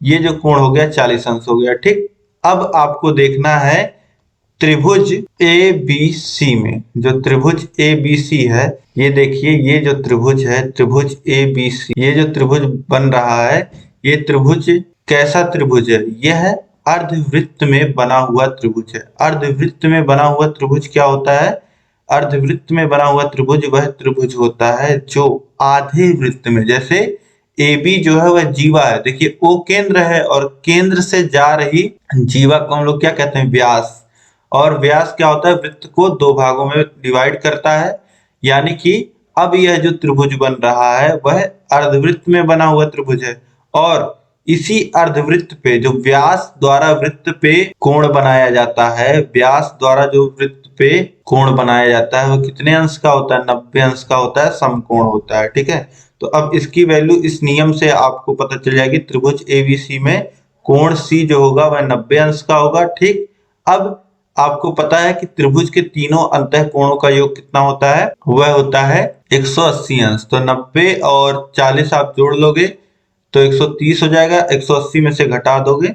[SPEAKER 2] ये जो कोण हो गया 40 अंश हो गया। ठीक, अब आपको देखना है त्रिभुज ABC में, जो त्रिभुज ABC है, ये देखिए ये जो त्रिभुज है त्रिभुज ABC, ये जो त्रिभुज बन रहा है, ये त्रिभुज कैसा त्रिभुज है, यह है अर्धवृत्त में बना हुआ त्रिभुज है। अर्धवृत्त में बना हुआ त्रिभुज क्या होता है, अर्धवृत्त में बना हुआ त्रिभुज वह त्रिभुज होता है जो आधे वृत्त में, जैसे AB जो है वह जीवा है, देखिए O केंद्र है और केंद्र से जा रही जीवा को हम लोग क्या कहते हैं, व्यास। और व्यास क्या होता है, वृत्त को दो भागों में डिवाइड करता है, यानी कि अब यह जो त्रिभुज बन रहा है वह अर्धवृत्त में बना हुआ त्रिभुज है, और इसी अर्धवृत्त पे जो व्यास द्वारा वृत्त पे कोण बनाया जाता है, व्यास द्वारा जो वृत्त पे कोण बनाया जाता है वह कितने अंश का होता है, 90 अंश का होता है, समकोण होता है। ठीक है, तो अब इसकी वैल्यू इस नियम से आपको पता चल जाएगी, त्रिभुज ABC में कोण C जो होगा वह 90 अंश का होगा। ठीक, अब आपको पता है कि त्रिभुज के तीनों अंतः कोणों का योग कितना होता है, वह होता है 180 अंश। तो 90 और 40 आप जोड़ लोगे तो 130 हो जाएगा, 180 में से घटा दोगे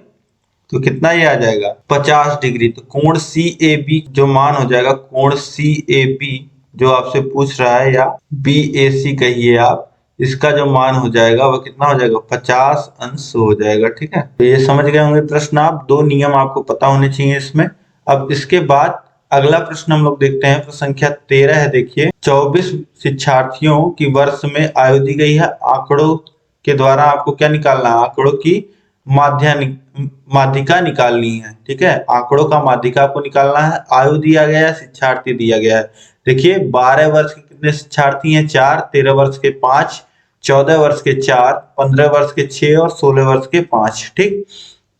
[SPEAKER 2] तो कितना ये आ जाएगा 50 डिग्री। तो कोण CAB जो मान हो जाएगा, कोण CAB जो आपसे पूछ रहा है, या BAC कहिए आप, इसका जो मान हो जाएगा वह कितना हो जाएगा 50 अंश हो जाएगा। ठीक है, तो ये समझ गए होंगे प्रश्न आप, दो नियम आपको पता होने चाहिए इसमें। अब इसके बाद अगला प्रश्न हम लोग देखते हैं, प्रश्न संख्या 13 है। देखिए 24 शिक्षार्थियों की वर्ष में आयु दी गई है, आंकड़ों के द्वारा आपको क्या निकालना है, आंकड़ों की माध्यिका निकालनी है। ठीक है, आंकड़ों का माध्यिका आपको निकालना है, आयु दिया गया है, शिक्षार्थी दिया गया है। देखिए 12 वर्ष के कितने शिक्षार्थी हैं, 4, 13 वर्ष के 5, 14 वर्ष के 4, 15 वर्ष के 6 और 16 वर्ष के 5। ठीक,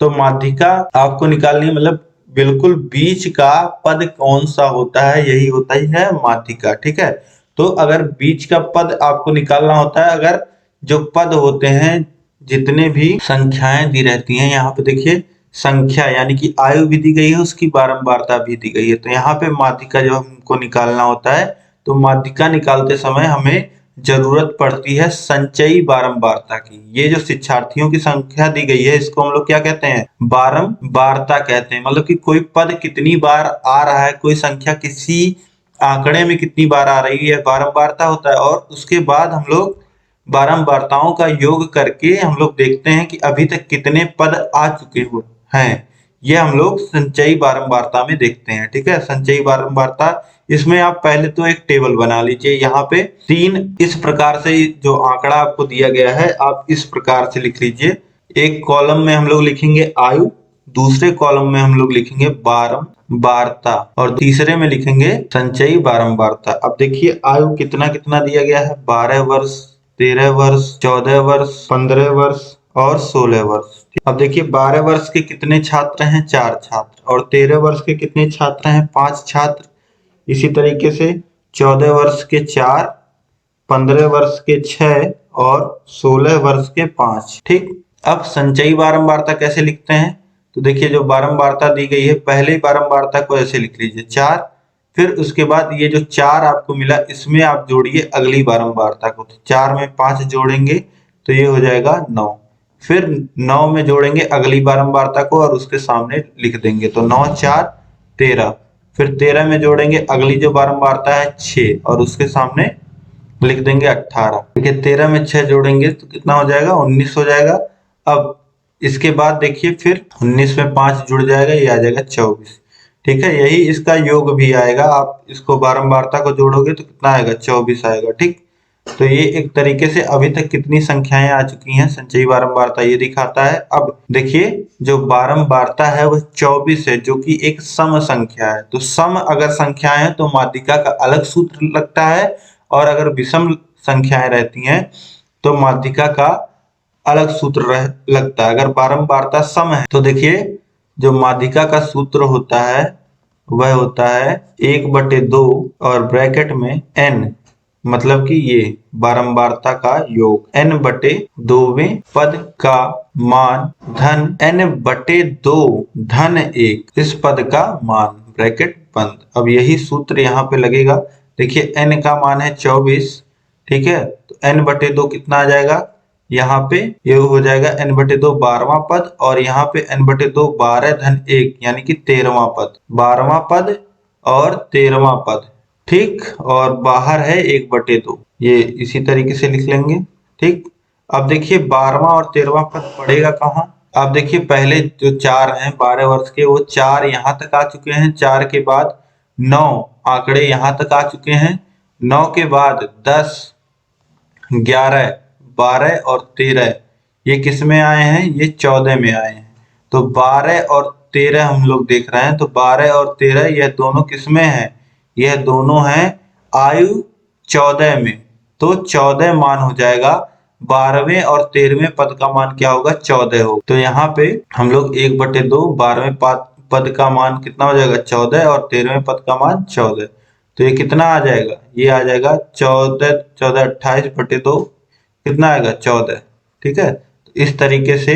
[SPEAKER 2] तो माध्यिका आपको निकालनी है, मतलब बिल्कुल बीच का पद कौन सा होता है, यही होता ही है माध्यिका। ठीक है, तो अगर बीच का पद आपको निकालना होता है, अगर जो पद होते हैं, जितने भी संख्याएं दी रहती हैं, यहाँ पे देखिए संख्या यानी कि आयु भी दी गई है, उसकी बारंबारता भी दी गई है, तो यहाँ पे माध्यिका जब हमको निकालना होता है तो माध्यिका निकालते समय हमें जरूरत पड़ती है संचयी बारंबारता की। ये जो शिक्षार्थियों की संख्या दी गई है इसको हम लोग क्या कहते हैं, बारंबारता कहते हैं। मतलब कि कोई पद कितनी बार आ रहा है, कोई संख्या किसी आंकड़े में कितनी बार आ रही है, बारंबारता होता है। और उसके बाद हम लोग बारंबारताओं का योग करके हम लोग देखते हैं कि अभी तक कितने पद आ चुके हैं, ये हम लोग संचयी बारंबारता में देखते हैं। ठीक है, संचयी बारंबारता, इसमें आप पहले तो एक टेबल बना लीजिए, यहाँ पे 3 इस प्रकार से जो आंकड़ा आपको दिया गया है आप इस प्रकार से लिख लीजिए। एक कॉलम में हम लोग लिखेंगे आयु, दूसरे कॉलम में हम लोग लिखेंगे बारंबारता, और तीसरे में लिखेंगे संचयी बारंबारता। अब देखिए आयु कितना कितना दिया गया है, 12 वर्ष, 13 वर्ष, 14 वर्ष, 15 वर्ष और 16 वर्ष। अब देखिए 12 वर्ष के कितने छात्र हैं, 4 छात्र, और 13 वर्ष के कितने छात्र हैं, 5 छात्र। इसी तरीके से 14 वर्ष के 4, 15 वर्ष के 6 और 16 वर्ष के 5। ठीक, अब संचयी बारंबारता कैसे लिखते हैं? तो देखिए जो बारंबारता दी गई है, पहले बारंबारता को ऐसे लिख लीजिए 4, फिर उसके बाद ये जो 4 आपको मिला इसमें आप जोड़िए अगली बारंबारता को। तो 4 में 5 जोड़ेंगे तो ये हो जाएगा 9, फिर 9 में जोड़ेंगे अगली बारंबारता को और उसके सामने लिख देंगे, तो 9 4 13, फिर 13 में जोड़ेंगे अगली जो बारंबारता है 6 और उसके सामने लिख देंगे 18। देखिए 13 में 6 जोड़ेंगे तो कितना हो जाएगा? 19 हो जाएगा। अब इसके बाद देखिए फिर 19 में 5 जुड़ जाएगा, ये आ जाएगा 24। ठीक है, यही इसका योग भी आएगा। आप इसको बारंबारता को जोड़ोगे तो कितना आएगा? 24 आएगा। ठीक, तो ये एक तरीके से अभी तक कितनी संख्याएं आ चुकी हैं, संचयी बारंबारता ये दिखाता है। अब देखिए जो बारंबारता है वह 24 है, जो कि एक सम संख्या है। तो सम अगर संख्याएं है तो माध्यिका का अलग सूत्र लगता है, और अगर विषम संख्याएं रहती हैं तो माध्यिका का अलग सूत्र लगता है। अगर बारंबारता सम है तो देखिए जो माध्यिका का सूत्र होता है वह होता है 1/2 और ब्रैकेट में n, मतलब कि ये बारंबारता का योग n/2वें पद का मान धन n/2 धन 1 इस पद का मान, ब्रैकेट बंद। अब यही सूत्र यहाँ पे लगेगा। देखिए n का मान है 24, ठीक है, तो n/2 कितना आ जाएगा? यहाँ पे ये हो जाएगा n/2 12वां पद, और यहाँ पे n/2 12 धन 1 यानी कि 13वां पद, 12वां पद और 13वां पद। ठीक, और बाहर है 1/2, ये इसी तरीके से लिख लेंगे। ठीक, अब देखिए 12वां और 13वां पद पड़ेगा कहाँ? अब देखिए पहले जो 4 हैं 12 वर्ष के, वो 4 यहाँ तक आ चुके हैं, 4 के बाद 9 आंकड़े यहाँ तक आ चुके हैं, 9 के बाद 10 11 12 और 13 ये किस में आए हैं? ये 14 में आए हैं। तो 12 और 13 हम लोग देख रहे हैं, तो 12 और 13 यह दोनों किस में है? यह दोनों हैं आयु 14 में। तो 14 मान हो जाएगा, 12वें और 13वें पद का मान क्या होगा? 14 होगा। तो यहाँ पे हम लोग 1/2 12वें पद का मान कितना हो जाएगा? 14, और 13वें पद का मान 14। तो ये कितना आ जाएगा? ये आ जाएगा 14 14 28/2 कितना आएगा? 14। ठीक है, तो इस तरीके से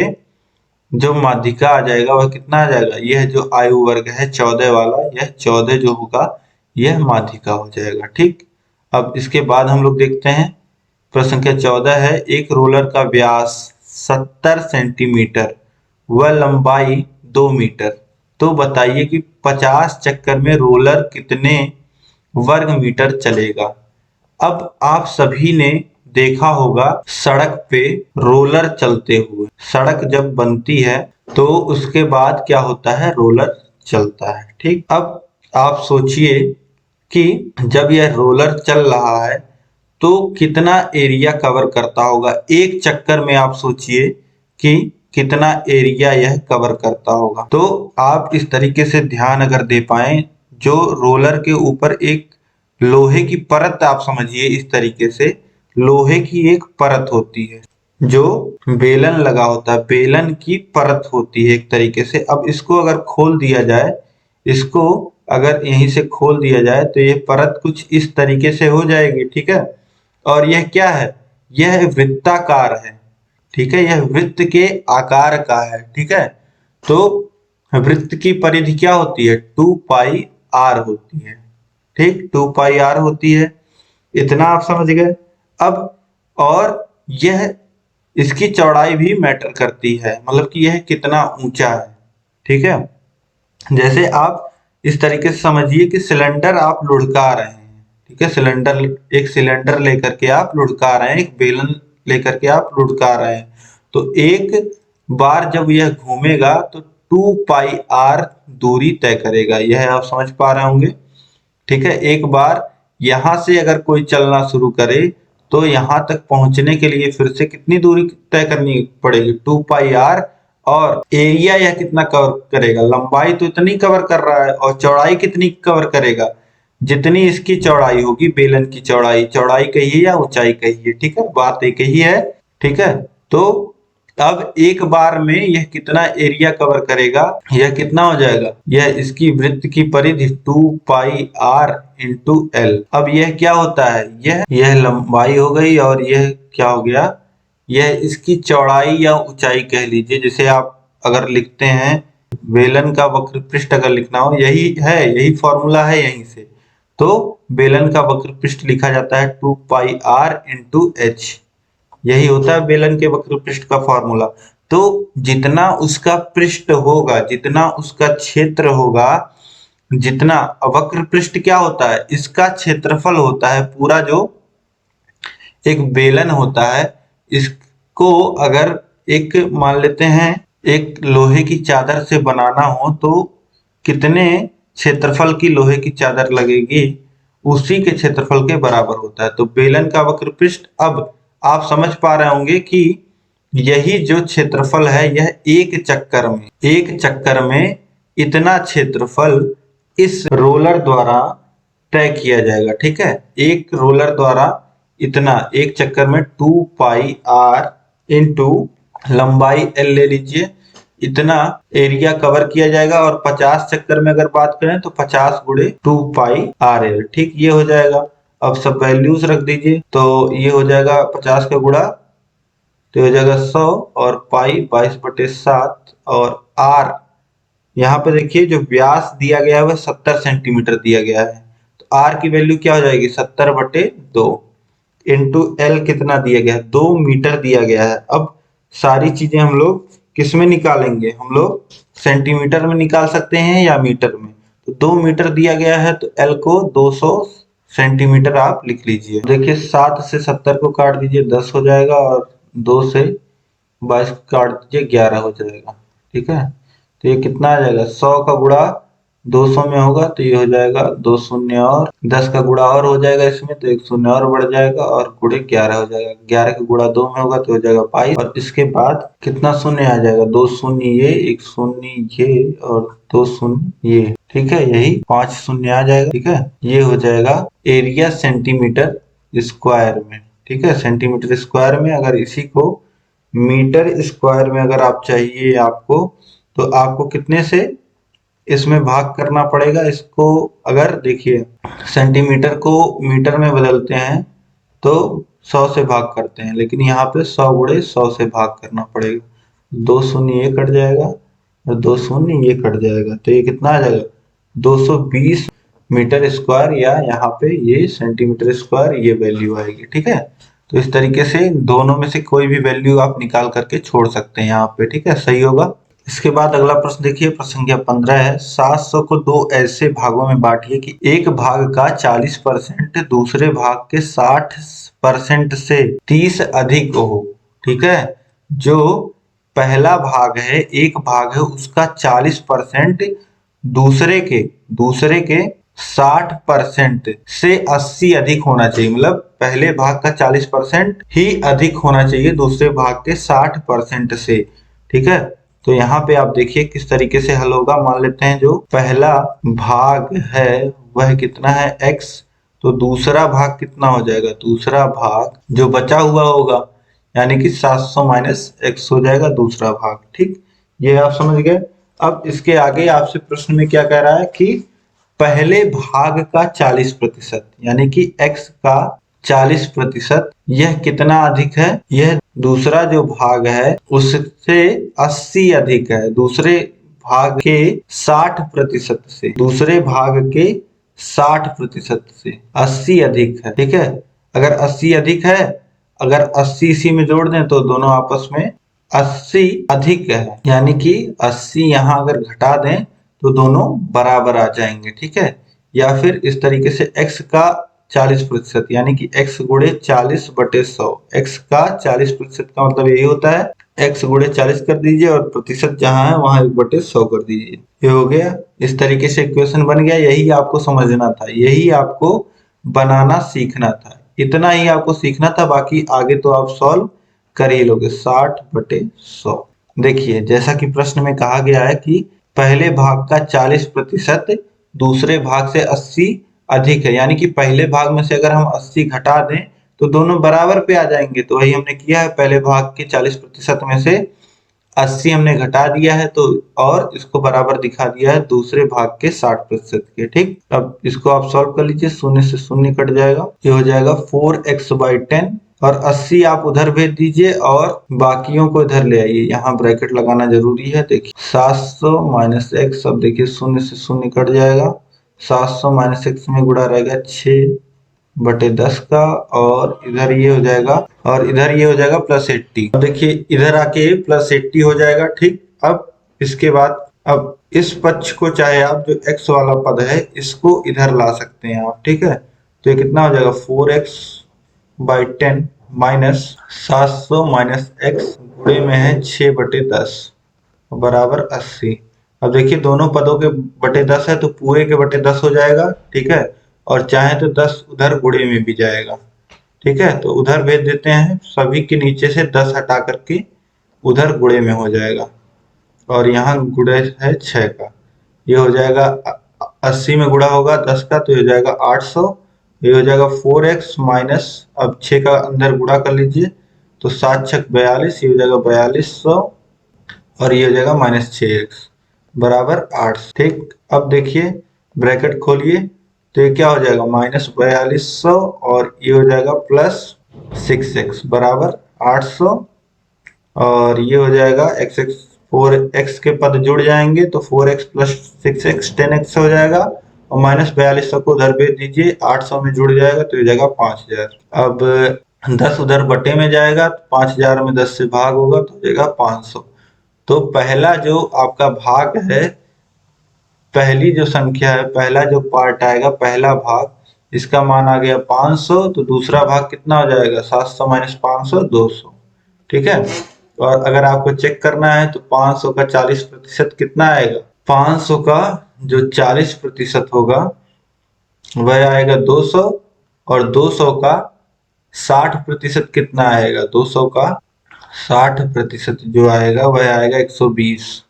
[SPEAKER 2] जो माध्यिका आ जाएगा वह कितना आ जाएगा? यह जो आयु वर्ग है 14 वाला, यह 14 जो होगा यह माध्यिका हो जाएगा। ठीक, अब इसके बाद हम लोग देखते हैं प्रश्न संख्या 14 है, एक रोलर का व्यास 70 सेंटीमीटर व लंबाई 2 मीटर, तो बताइए कि 50 चक्कर में रोलर कितने वर्ग मीटर चलेगा। अब आप सभी ने देखा होगा सड़क पे रोलर चलते हुए। सड़क जब बनती है तो उसके बाद क्या होता है? रोलर चलता है। ठीक, अब आप सोचिए कि जब यह रोलर चल रहा है तो कितना एरिया कवर करता होगा एक चक्कर में। आप सोचिए कि कितना एरिया यह कवर करता होगा। तो आप इस तरीके से ध्यान अगर दे पाए, जो रोलर के ऊपर एक लोहे की परत, आप समझिए इस तरीके से लोहे की एक परत होती है, जो बेलन लगा होता है, बेलन की परत होती है एक तरीके से। अब इसको अगर खोल दिया जाए, इसको अगर यहीं से खोल दिया जाए तो ये परत कुछ इस तरीके से हो जाएगी। ठीक है, और यह क्या है? यह वृत्ताकार है। ठीक है, यह वृत्त के आकार का है। ठीक है, तो वृत्त की परिधि क्या होती है? 2πr होती है। ठीक, 2πr होती है, इतना आप समझ गए। अब और यह इसकी चौड़ाई भी मैटर करती है, मतलब कि यह कितना ऊंचा है। ठीक है, जैसे आप इस तरीके से समझिए कि सिलेंडर आप लुढ़का रहे हैं। ठीक है, सिलेंडर, एक सिलेंडर लेकर के आप लुढ़का रहे हैं, एक बेलन लेकर के आप लुढ़का रहे हैं, तो एक बार जब यह घूमेगा तो 2πr दूरी तय करेगा। यह आप समझ पा रहे होंगे। ठीक है, एक बार यहां से अगर कोई चलना शुरू करे तो यहां तक पहुंचने के लिए फिर से कितनी दूरी तय करनी पड़ेगी? 2πr, और एरिया यह कितना कवर करेगा? लंबाई तो इतनी कवर कर रहा है, और चौड़ाई कितनी कवर करेगा? जितनी इसकी चौड़ाई होगी, बेलन की चौड़ाई, चौड़ाई कहिए या ऊंचाई कहिए। ठीक है, बात एक ही है। ठीक है, तो अब एक बार में यह कितना एरिया कवर करेगा? यह कितना हो जाएगा? यह इसकी वृत्त की परिधि 2πr × l। अब यह क्या होता है? यह लंबाई हो गई, और यह क्या हो गया? यह इसकी चौड़ाई या ऊंचाई कह लीजिए। जैसे आप अगर लिखते हैं बेलन का वक्र पृष्ठ अगर लिखना हो, यही फॉर्मूला है यहीं से। तो बेलन का वक्र पृष्ठ लिखा जाता है 2 पाई r इंटू एच। यही होता है बेलन के वक्र पृष्ठ का फॉर्मूला। तो जितना उसका पृष्ठ होगा, जितना उसका क्षेत्र होगा, जितना वक्र पृष्ठ क्या होता है, इसका क्षेत्रफल होता है पूरा। जो एक बेलन होता है, इसको अगर एक मान लेते हैं एक लोहे की चादर से बनाना हो तो कितने क्षेत्रफल की लोहे की चादर लगेगी, उसी के क्षेत्रफल के बराबर होता है। तो बेलन का वक्र पृष्ठ, अब आप समझ पा रहे होंगे कि यही जो क्षेत्रफल है यह एक चक्कर में इतना क्षेत्रफल इस रोलर द्वारा तय किया जाएगा। ठीक है, एक रोलर द्वारा इतना एक चक्कर में 2 पाई r इंटू लंबाई l ले लीजिए, इतना एरिया कवर किया जाएगा। और 50 चक्कर में अगर बात करें तो 50 गुणे 2 पाई r l। ठीक, ये हो जाएगा। अब सब वैल्यूज रख दीजिए, तो ये हो जाएगा 50 का गुणा तो हो जाएगा 100 और पाई 22/7 और r यहाँ पे देखिए जो व्यास दिया गया है वह 70 सेंटीमीटर दिया गया है। तो r की वैल्यू क्या हो जाएगी 70/2 इंटू l कितना दिया गया है 2 मीटर दिया गया है। अब सारी चीजें हम लोग किस में निकालेंगे, हम लोग सेंटीमीटर में निकाल सकते हैं या मीटर में। तो 2 मीटर दिया गया है तो l को 200 सेंटीमीटर आप लिख लीजिए। देखिए 7 से 70 को काट दीजिए 10 हो जाएगा और 2 से 22 काट दीजिए 11 हो जाएगा। ठीक है, तो ये कितना आ जाएगा 100 का गुणा 200 में होगा तो ये हो जाएगा 2 शून्य और 10 का गुणा और हो जाएगा इसमें, तो 1 शून्य और बढ़ जाएगा और गुणे 11 हो जाएगा। 11 का गुणा 2 में होगा तो हो जाएगा 22 और इसके बाद कितना शून्य आ जाएगा 2 शून्य ये, 1 शून्य ये और 2 शून्य ये। ठीक है, यही 5 शून्य आ जाएगा। ठीक है, ये हो जाएगा एरिया सेंटीमीटर स्क्वायर में। ठीक है, सेंटीमीटर स्क्वायर में। अगर इसी को मीटर स्क्वायर में अगर आप चाहिए आपको, तो आपको कितने से इसमें भाग करना पड़ेगा। इसको अगर देखिए सेंटीमीटर को मीटर में बदलते हैं तो 100 से भाग करते हैं, लेकिन यहाँ पे 100 गुणे 100 से भाग करना पड़ेगा। 2 शून्य ये कट जाएगा और 2 शून्य ये कट जाएगा, तो ये कितना आ जाएगा 220 मीटर स्क्वायर, या यहाँ पे ये सेंटीमीटर स्क्वायर ये वैल्यू आएगी। ठीक है, तो इस तरीके से दोनों में से कोई भी वैल्यू आप निकाल करके छोड़ सकते हैं यहाँ पे। ठीक है, सही होगा। इसके बाद अगला प्रश्न देखिए, प्रश्न संख्या 15 है। 700 को दो ऐसे भागों में बांटिए कि एक भाग का 40% दूसरे भाग के 60% से 30 अधिक हो। ठीक है, जो पहला भाग है, एक भाग है, उसका 40% दूसरे के 60% से 80 अधिक होना चाहिए। मतलब पहले भाग का 40% ही अधिक होना चाहिए दूसरे भाग के 60% से। ठीक है, तो यहाँ पे आप देखिए किस तरीके से हल होगा। मान लेते हैं जो पहला भाग है वह कितना है x, तो दूसरा भाग कितना हो जाएगा, दूसरा भाग जो बचा हुआ होगा यानी कि 700 माइनस x हो जाएगा दूसरा भाग। ठीक, ये आप समझ गए। अब इसके आगे आपसे प्रश्न में क्या कह रहा है कि पहले भाग का 40% यानी कि x का 40%, यह कितना अधिक है, यह दूसरा जो भाग है उससे 80 अधिक है। दूसरे भाग के 60% से, दूसरे भाग के 60% से 80 अधिक है। ठीक है, अगर 80 अधिक है, अगर 80 इसी में जोड़ दें तो दोनों आपस में 80 अधिक है, यानी कि 80 यहाँ अगर घटा दें तो दोनों बराबर आ जाएंगे। ठीक है, या फिर इस तरीके से x का 40% यानी कि x गुणे 40/100, x का 40% का मतलब यही होता है x गुणे 40 कर दीजिए और प्रतिशत जहां है वहां 1/100 कर दीजिए। ये हो गया, इस तरीके से इक्वेशन बन गया। यही आपको समझना था, यही आपको बनाना सीखना था, इतना ही आपको सीखना था। बाकी आगे तो आप सॉल्व कर ही लोगे 60/100। देखिए जैसा कि प्रश्न में कहा गया है कि पहले भाग का 40% दूसरे भाग से 80 अधिक है, यानी कि पहले भाग में से अगर हम 80 घटा दें तो दोनों बराबर पे आ जाएंगे। तो वही हमने किया है, पहले भाग के 40% में से 80 हमने घटा दिया है तो और इसको बराबर दिखा दिया है दूसरे भाग के 60% के। ठीक, अब इसको आप सॉल्व कर लीजिए, शून्य से शून्य कट जाएगा, ये हो जाएगा 4x/10 और 80 आप उधर भेज दीजिए और बाकियों को इधर ले आइए। यहाँ ब्रैकेट लगाना जरूरी है। देखिए 700 माइनस एक्स, अब देखिए शून्य से शून्य कट जाएगा, 700 माइनस एक्स में गुणा रहेगा 6/10 का, और इधर ये हो जाएगा और इधर ये हो जाएगा +80। अब देखिए इधर आके +80 हो जाएगा। ठीक, अब इसके बाद अब इस पक्ष को चाहे आप जो x वाला पद है इसको इधर ला सकते हैं आप। ठीक है, तो ये कितना हो जाएगा 4x/10 माइनस 700 माइनस एक्स गुणे में है 6/10 बराबर 80। अब देखिए दोनों पदों के बटे 10 है तो पूरे के बटे 10 हो जाएगा। ठीक है, और चाहे तो 10 उधर गुणे में भी जाएगा। ठीक है, तो उधर भेज देते हैं, सभी के नीचे से 10 हटा करके उधर गुणे में हो जाएगा, और यहाँ गुणे है 6 का, ये हो जाएगा 80 में गुणा होगा 10 का तो ये हो जाएगा 800। ये हो जाएगा 4x माइनस, अब 6 का अंदर गुणा कर लीजिए तो 7 छक 42, ये हो जाएगा 4200, और ये हो जाएगा -6x बराबर 800। ठीक, अब देखिए ब्रैकेट खोलिए तो ये क्या हो जाएगा -4200, और ये हो जाएगा +6x बराबर 800, और ये हो जाएगा x 4x के पद जुड़ जाएंगे तो 4x + 6x 10x हो जाएगा, और -4200 को उधर भेज दीजिए, 800 में जुड़ जाएगा तो ये जाएगा 5000। अब 10 उधर बटे में जाएगा, 5000 में 10 से भाग होगा तो हो जाएगा 500। तो पहला जो आपका भाग है, पहली जो संख्या है, पहला जो पार्ट आएगा, पहला भाग, इसका मान आ गया 500, तो दूसरा भाग कितना हो जाएगा 700 माइनस 500 200। ठीक है, और अगर आपको चेक करना है तो 500 का 40% कितना आएगा, 500 का जो 40% होगा वह आएगा 200, और 200 का 60% कितना आएगा, 200 का 60% जो आएगा वह आएगा 120।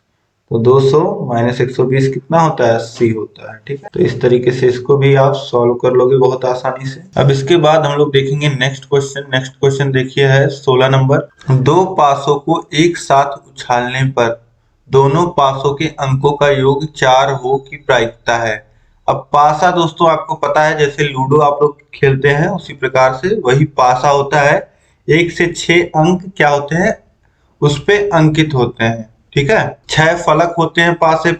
[SPEAKER 2] तो 200 माइनस 120 कितना होता है, 80 होता है। ठीक है, तो इस तरीके से इसको भी आप सॉल्व कर लोगे बहुत आसानी से। अब इसके बाद हम लोग देखेंगे नेक्स्ट क्वेश्चन। नेक्स्ट क्वेश्चन देखिए है 16 नंबर। दो पासों को एक साथ उछालने पर दोनों पासों के अंकों का योग 4 हो की प्रायिकता है। अब पासा दोस्तों आपको पता है, जैसे लूडो आप लोग खेलते हैं उसी प्रकार से वही पासा होता है। 1 से 6 अंक क्या होते हैं, उस पे अंकित होते हैं। ठीक है, 6 फलक होते हैं पासे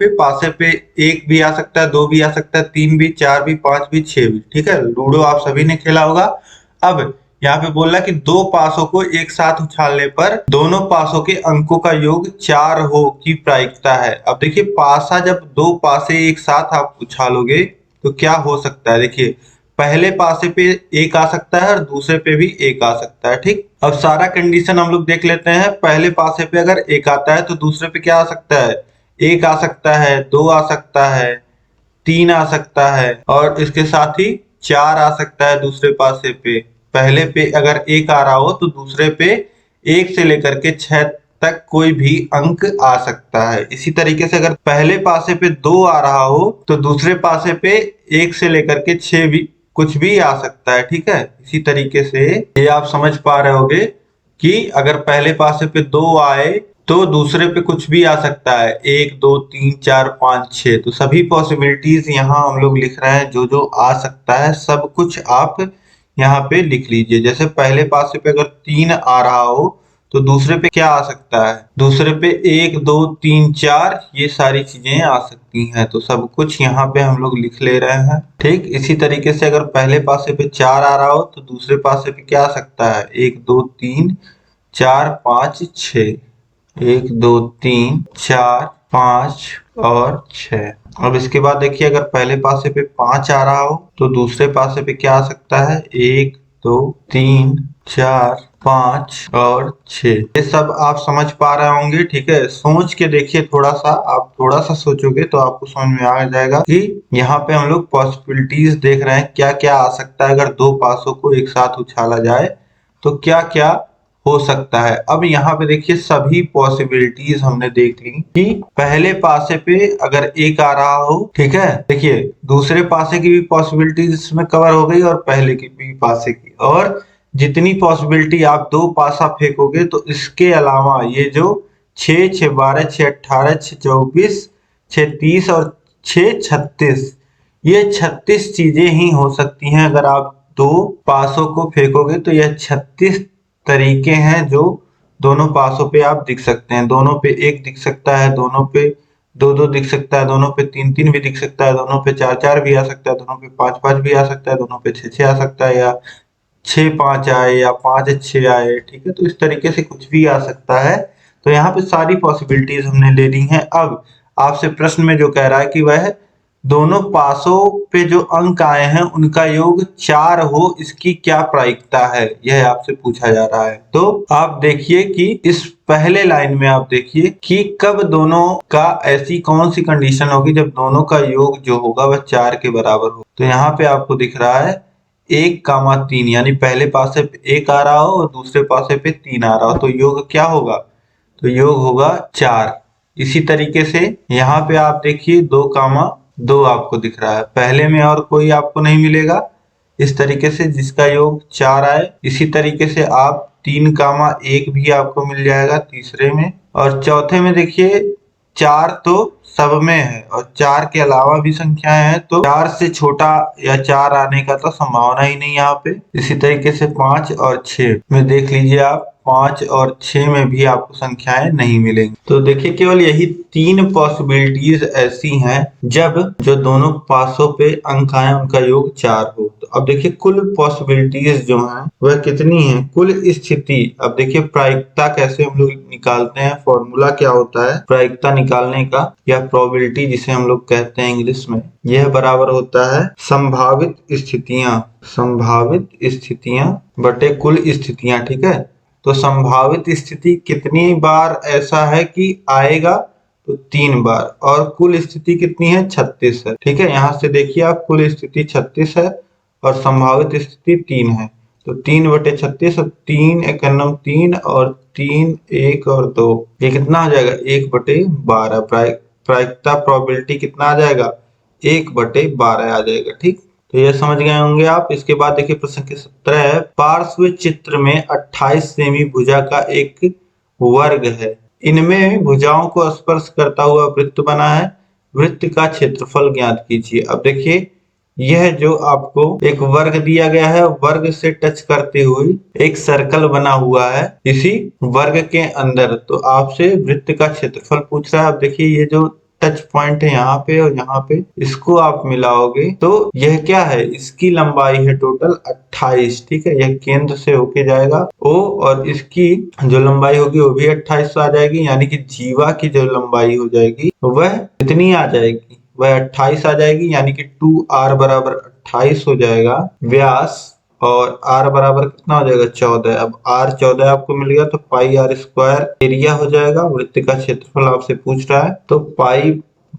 [SPEAKER 2] पे 1 भी आ सकता है, 2 भी आ सकता है, 3 भी, 4 भी, 5 भी, 6 भी। ठीक है, लूडो आप सभी ने खेला होगा। अब यहाँ पे बोल रहा है कि दो पासों को एक साथ उछालने पर दोनों पासों के अंकों का योग 4 हो की प्रायिकता है। अब देखिए पासा, जब दो पासे एक साथ आप उछालोगे तो क्या हो सकता है, देखिए पहले पासे पे 1 आ सकता है और दूसरे पे भी 1 आ सकता है। ठीक, अब सारा कंडीशन हम लोग देख लेते हैं। पहले पासे पे अगर 1 आता है तो दूसरे पे क्या आ सकता है, 1 आ सकता है, 2 आ सकता है, 3 आ सकता है, और इसके साथ ही 4 आ सकता है दूसरे पासे पे। पहले पे अगर 1 आ रहा हो तो दूसरे पे 1 से लेकर के 6 तक कोई भी अंक आ सकता है। इसी तरीके से अगर पहले पासे पे 2 आ रहा हो तो दूसरे पासे पे 1 से लेकर के 6 भी कुछ भी आ सकता है। ठीक है, इसी तरीके से ये आप समझ पा रहे होगे कि अगर पहले पासे पे 2 आए तो दूसरे पे कुछ भी आ सकता है, 1 2 3 4 5 6। तो सभी पॉसिबिलिटीज यहाँ हम लोग लिख रहे हैं, जो जो आ सकता है सब कुछ आप यहाँ पे लिख लीजिए। जैसे पहले पासे पे अगर 3 आ रहा हो तो दूसरे पे क्या आ सकता है, दूसरे पे 1 2 3 4 ये सारी चीजें आ सकती हैं। तो सब कुछ यहाँ पे हम लोग लिख ले रहे हैं। ठीक, इसी तरीके से अगर पहले पासे पे 4 आ रहा हो तो दूसरे पासे पे क्या आ सकता है, 1 2 3 4 5 6, 1 2 3 4 5 और 6। अब इसके बाद देखिए अगर पहले पासे पे 5 आ रहा हो तो दूसरे पासे पे क्या आ सकता है, 1 2 3 4 5 और 6। ये सब आप समझ पा रहे होंगे। ठीक है, सोच के देखिए, थोड़ा सा आप थोड़ा सा सोचोगे तो आपको समझ में आ जाएगा कि यहाँ पे हम लोग पॉसिबिलिटीज देख रहे हैं क्या क्या आ सकता है। अगर दो पासों को एक साथ उछाला जाए तो क्या क्या हो सकता है। अब यहाँ पे देखिए सभी पॉसिबिलिटीज हमने देख ली कि पहले पासे पे अगर 1 आ रहा हो, ठीक है, देखिए दूसरे पासे की भी पॉसिबिलिटीज इसमें कवर हो गई और पहले की भी पासे की, और जितनी पॉसिबिलिटी आप दो पासा फेंकोगे तो इसके अलावा ये जो 6 6 12 6 18 6 24 6 30 और 6 36, ये 36 चीजें ही हो सकती हैं अगर आप दो पासों को फेंकोगे तो यह 36 तरीके हैं जो दोनों पासों पे आप दिख सकते हैं। दोनों पे एक दिख सकता है, दोनों पे दो दो दिख सकता है, दोनों पे तीन तीन भी दिख सकता है, दोनों पे चार चार भी आ सकता है, दोनों पे पांच पांच भी आ सकता है, दोनों पे छह छह आ सकता है, या छह पांच आए या पांच छह आए। ठीक है, तो इस तरीके से कुछ भी आ सकता है। तो यहाँ पे सारी पॉसिबिलिटीज हमने ले ली हैं। अब आपसे प्रश्न में जो कह रहा है कि वह दोनों पासों पे जो अंक आए हैं उनका योग 4 हो, इसकी क्या प्रायिकता है, यह आपसे पूछा जा रहा है। तो आप देखिए कि इस पहले लाइन में आप देखिए कि कब दोनों का ऐसी कौन सी कंडीशन होगी जब दोनों का योग जो होगा वह 4 के बराबर हो। तो यहाँ पे आपको दिख रहा है 1,3, यानी पहले पासे पे 1 आ रहा हो और दूसरे पासे पे 3 आ रहा हो, तो योग क्या होगा, तो योग होगा 4। इसी तरीके से यहाँ पे आप देखिए 2,2 आपको दिख रहा है, पहले में और कोई आपको नहीं मिलेगा इस तरीके से जिसका योग 4 आए। इसी तरीके से आप 3,1 भी आपको मिल जाएगा तीसरे में, और चौथे में देखिए 4 तो सब में है और 4 के अलावा भी संख्याएं हैं, तो 4 से छोटा या 4 आने का तो संभावना ही नहीं यहाँ पे। इसी तरीके से 5 और 6 में देख लीजिए आप, 5 और 6 में भी आपको संख्याएं नहीं मिलेंगी। तो देखिए केवल यही 3 पॉसिबिलिटीज ऐसी हैं जब जो दोनों पासों पे अंक आए उनका योग 4 हो। तो अब देखिए कुल पॉसिबिलिटीज जो हैं वह कितनी हैं, कुल स्थिति। अब देखिए प्रायिकता कैसे हम लोग निकालते हैं, फॉर्मूला क्या होता है प्रायिकता निकालने का, या प्रोबेबिलिटी जिसे हम लोग कहते हैं इंग्लिश में। यह बराबर होता है संभावित स्थितियां बटे कुल स्थितियां। ठीक है, तो संभावित स्थिति कितनी बार ऐसा है कि आएगा, तो 3 बार, और कुल स्थिति कितनी है, 36 है। ठीक है, यहां से देखिए आप कुल स्थिति 36 है और संभावित स्थिति 3 है, तो 3/36, 3 एकन्नम 3 और 3 1 और 2, ये कितना हो जाएगा 1/12। प्रायिकता प्रोबेबिलिटी कितना आ जाएगा 1/12 आ जाएगा। ठीक, तो ये समझ गए होंगे आप। इसके बाद देखिए प्रश्न संख्या 17 है, पार्श्व चित्र में 28 सेमी भुजा का एक वर्ग है, इनमें भुजाओं को स्पर्श करता हुआ वृत्त बना है, वृत्त का क्षेत्रफल ज्ञात कीजिए। अब देखिए यह जो आपको एक वर्ग दिया गया है, वर्ग से टच करते हुए एक सर्कल बना हुआ है इसी वर्ग के अंदर, तो आपसे वृत्त का क्षेत्रफल पूछ रहा है। अब देखिए ये जो टच पॉइंट है यहाँ पे और यहाँ पे, इसको आप मिलाओगे तो यह क्या है, इसकी लंबाई है टोटल 28। ठीक है, यह केंद्र से होके जाएगा O, और इसकी जो लंबाई होगी वो भी 28 आ जाएगी, यानी कि जीवा की जो लंबाई हो जाएगी वह कितनी आ जाएगी, वह 28 आ जाएगी, यानी कि 2r बराबर 28 हो जाएगा व्यास, और r बराबर कितना हो जाएगा 14। अब r 14 आपको मिल गया तो पाई r स्क्वायर एरिया हो जाएगा। वृत्त का क्षेत्रफल आपसे पूछ रहा है तो पाई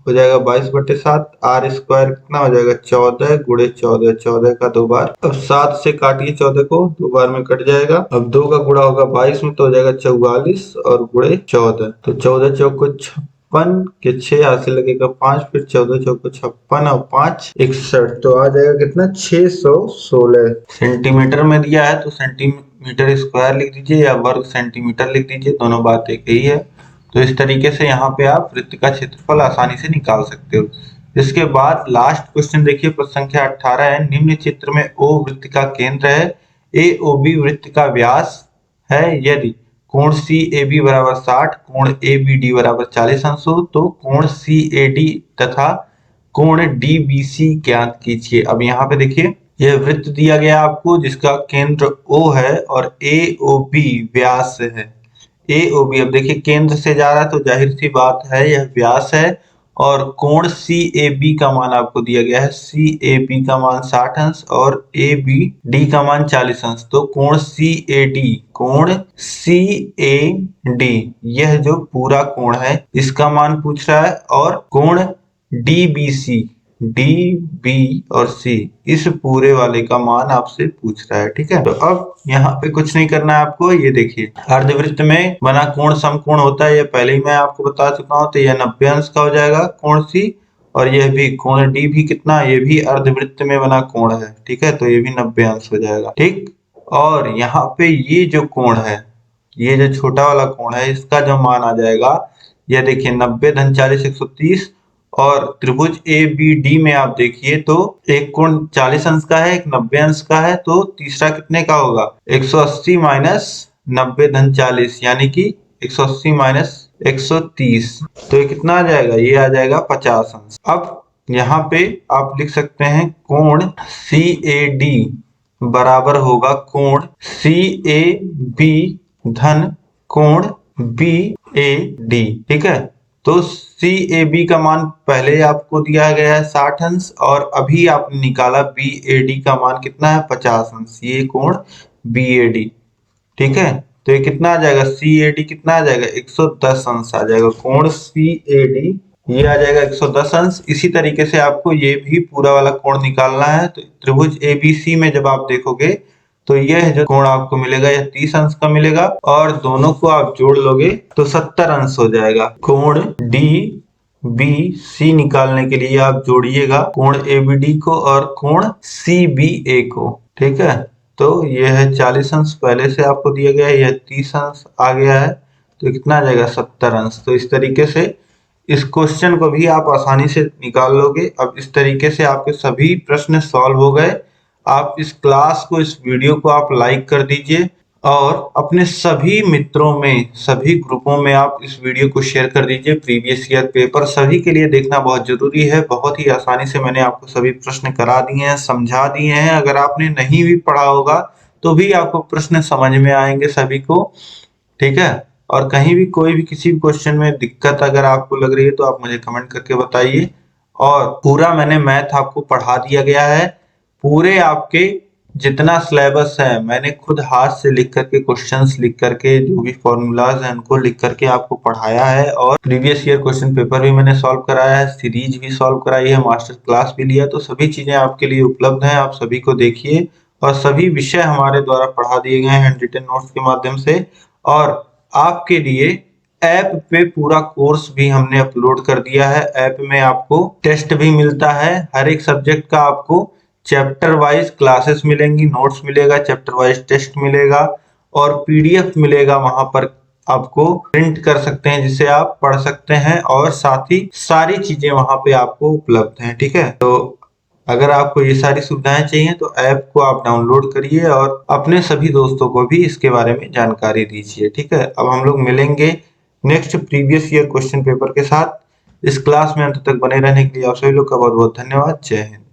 [SPEAKER 2] हो जाएगा 22/7, r स्क्वायर कितना हो जाएगा 14 गुणे 14, 14 का 2 बार। अब 7 से काटिए 14 को, 2 बार में कट जाएगा। अब 2 का गुणा होगा 22 में तो हो जाएगा 44 और गुणे 14, तो 14 चौको 56 के 6 हासिल लगेगा 5, फिर 14 चौको 56 और 5 61, तो आ जाएगा कितना 616 सेंटीमीटर में दिया है, तो सेंटीमीटर स्क्वायर लिख दीजिए या वर्ग सेंटीमीटर लिख दीजिए, दोनों बात एक ही है। तो इस तरीके से यहाँ पे आप वृत्त का क्षेत्रफल आसानी से निकाल सकते हो। इसके बाद लास्ट क्वेश्चन देखिए, प्रश्न संख्या 18 है, निम्न चित्र में O वृत्त का केंद्र है, AOB वृत्त का व्यास है, यदि कोण CAB बराबर 60, कोण ABD बराबर 40 अंश हो तो कोण CAD तथा कोण DBC ज्ञात कीजिए। अब यहाँ पे देखिए यह वृत्त दिया गया आपको जिसका केंद्र O है और AOB व्यास है। AOB अब देखिए केंद्र से जा रहा है तो जाहिर सी बात है यह व्यास है, और कोण CAB का मान आपको दिया गया है, CAB का मान 60 अंश और ABD का मान 40 अंश, तो कोण CAD यह जो पूरा कोण है इसका मान पूछ रहा है, और कोण DBC DB और C इस पूरे वाले का मान आपसे पूछ रहा है। ठीक है, तो अब यहाँ पे कुछ नहीं करना है आपको। ये देखिए अर्धवृत्त में बना कोण समकोण होता है, ये पहले ही मैं आपको बता चुका हूँ, तो यह 90 अंश का हो जाएगा कोण C, और यह भी कोण D भी कितना, ये भी अर्धवृत्त में बना कोण है। ठीक है, तो ये भी 90 अंश हो जाएगा। ठीक, और यहाँ पे ये जो कोण है, ये जो छोटा वाला कोण है, इसका जो मान आ जाएगा, यह देखिए 90 धन 40 130, और त्रिभुज ABD में आप देखिए तो एक कोण 40 अंश का है, एक 90 अंश का है, तो तीसरा कितने का होगा? 180 माइनस 90 धन 40 यानी कि 180 माइनस 130। तो ये कितना आ जाएगा? ये आ जाएगा 50 अंश। अब यहाँ पे आप लिख सकते हैं कोण CAD बराबर होगा कोण CAB धन कोण BAD। ठीक है, तो CAB का मान पहले आपको दिया गया है 60 अंश और अभी आपने निकाला BAD का मान कितना है? 50 अंश। ये कोण BAD। ठीक है, तो ये कितना आ जाएगा? CAD कितना आ जाएगा? 110 अंश आ जाएगा। कोण CAD ये आ जाएगा 110 अंश। इसी तरीके से आपको ये भी पूरा वाला कोण निकालना है। तो त्रिभुज ABC में जब आप देखोगे तो यह जो कोण आपको मिलेगा यह 30 अंश का मिलेगा और दोनों को आप जोड़ लोगे तो 70 अंश हो जाएगा। कोण DBC निकालने के लिए आप जोड़िएगा कोण ABD को और कोण CBA को। ठीक है, तो यह है 40 अंश पहले से आपको दिया गया है, यह 30 अंश आ गया है, तो कितना आ जाएगा? 70 अंश। तो इस तरीके से इस क्वेश्चन को भी आप आसानी से निकाल लोगे। अब इस तरीके से आपके सभी प्रश्न सॉल्व हो गए। आप इस क्लास को, इस वीडियो को आप लाइक कर दीजिए और अपने सभी मित्रों में, सभी ग्रुपों में आप इस वीडियो को शेयर कर दीजिए। प्रीवियस ईयर पेपर सभी के लिए देखना बहुत जरूरी है। बहुत ही आसानी से मैंने आपको सभी प्रश्न करा दिए हैं, समझा दिए हैं। अगर आपने नहीं भी पढ़ा होगा तो भी आपको प्रश्न समझ में आएंगे सभी को। ठीक है, और कहीं भी कोई भी किसी भी क्वेश्चन में दिक्कत अगर आपको लग रही है तो आप मुझे कमेंट करके बताइए। और पूरा मैंने मैथ आपको पढ़ा दिया गया है। पूरे आपके जितना सिलेबस है मैंने खुद हाथ से लिख करके, क्वेश्चंस लिख करके, जो भी फॉर्मूलाज हैं उनको लिख करके आपको पढ़ाया है। और प्रीवियस ईयर क्वेश्चन पेपर भी मैंने सॉल्व कराया है, सीरीज भी सॉल्व कराई है, मास्टर क्लास भी लिया। तो सभी चीजें आपके लिए उपलब्ध हैं, आप सभी को देखिए। और सभी विषय हमारे द्वारा पढ़ा दिए गए हैं हैंड रिटन नोट्स के माध्यम से। और आपके लिए ऐप पे पूरा कोर्स भी हमने अपलोड कर दिया है। ऐप में आपको टेस्ट भी मिलता है, हर एक सब्जेक्ट का आपको चैप्टर वाइज क्लासेस मिलेंगी, नोट्स मिलेगा, चैप्टर वाइज टेस्ट मिलेगा और PDF मिलेगा। वहां पर आपको प्रिंट कर सकते हैं जिसे आप पढ़ सकते हैं और साथ ही सारी चीजें वहां पे आपको उपलब्ध हैं। ठीक है, तो अगर आपको ये सारी सुविधाएं चाहिए तो ऐप को आप डाउनलोड करिए और अपने सभी दोस्तों को भी इसके बारे में जानकारी दीजिए। ठीक है, अब हम लोग मिलेंगे next previous year question paper के साथ। इस क्लास में अंत तक बने रहने के लिए आप सभी लोग का बहुत बहुत धन्यवाद। जय हिंद।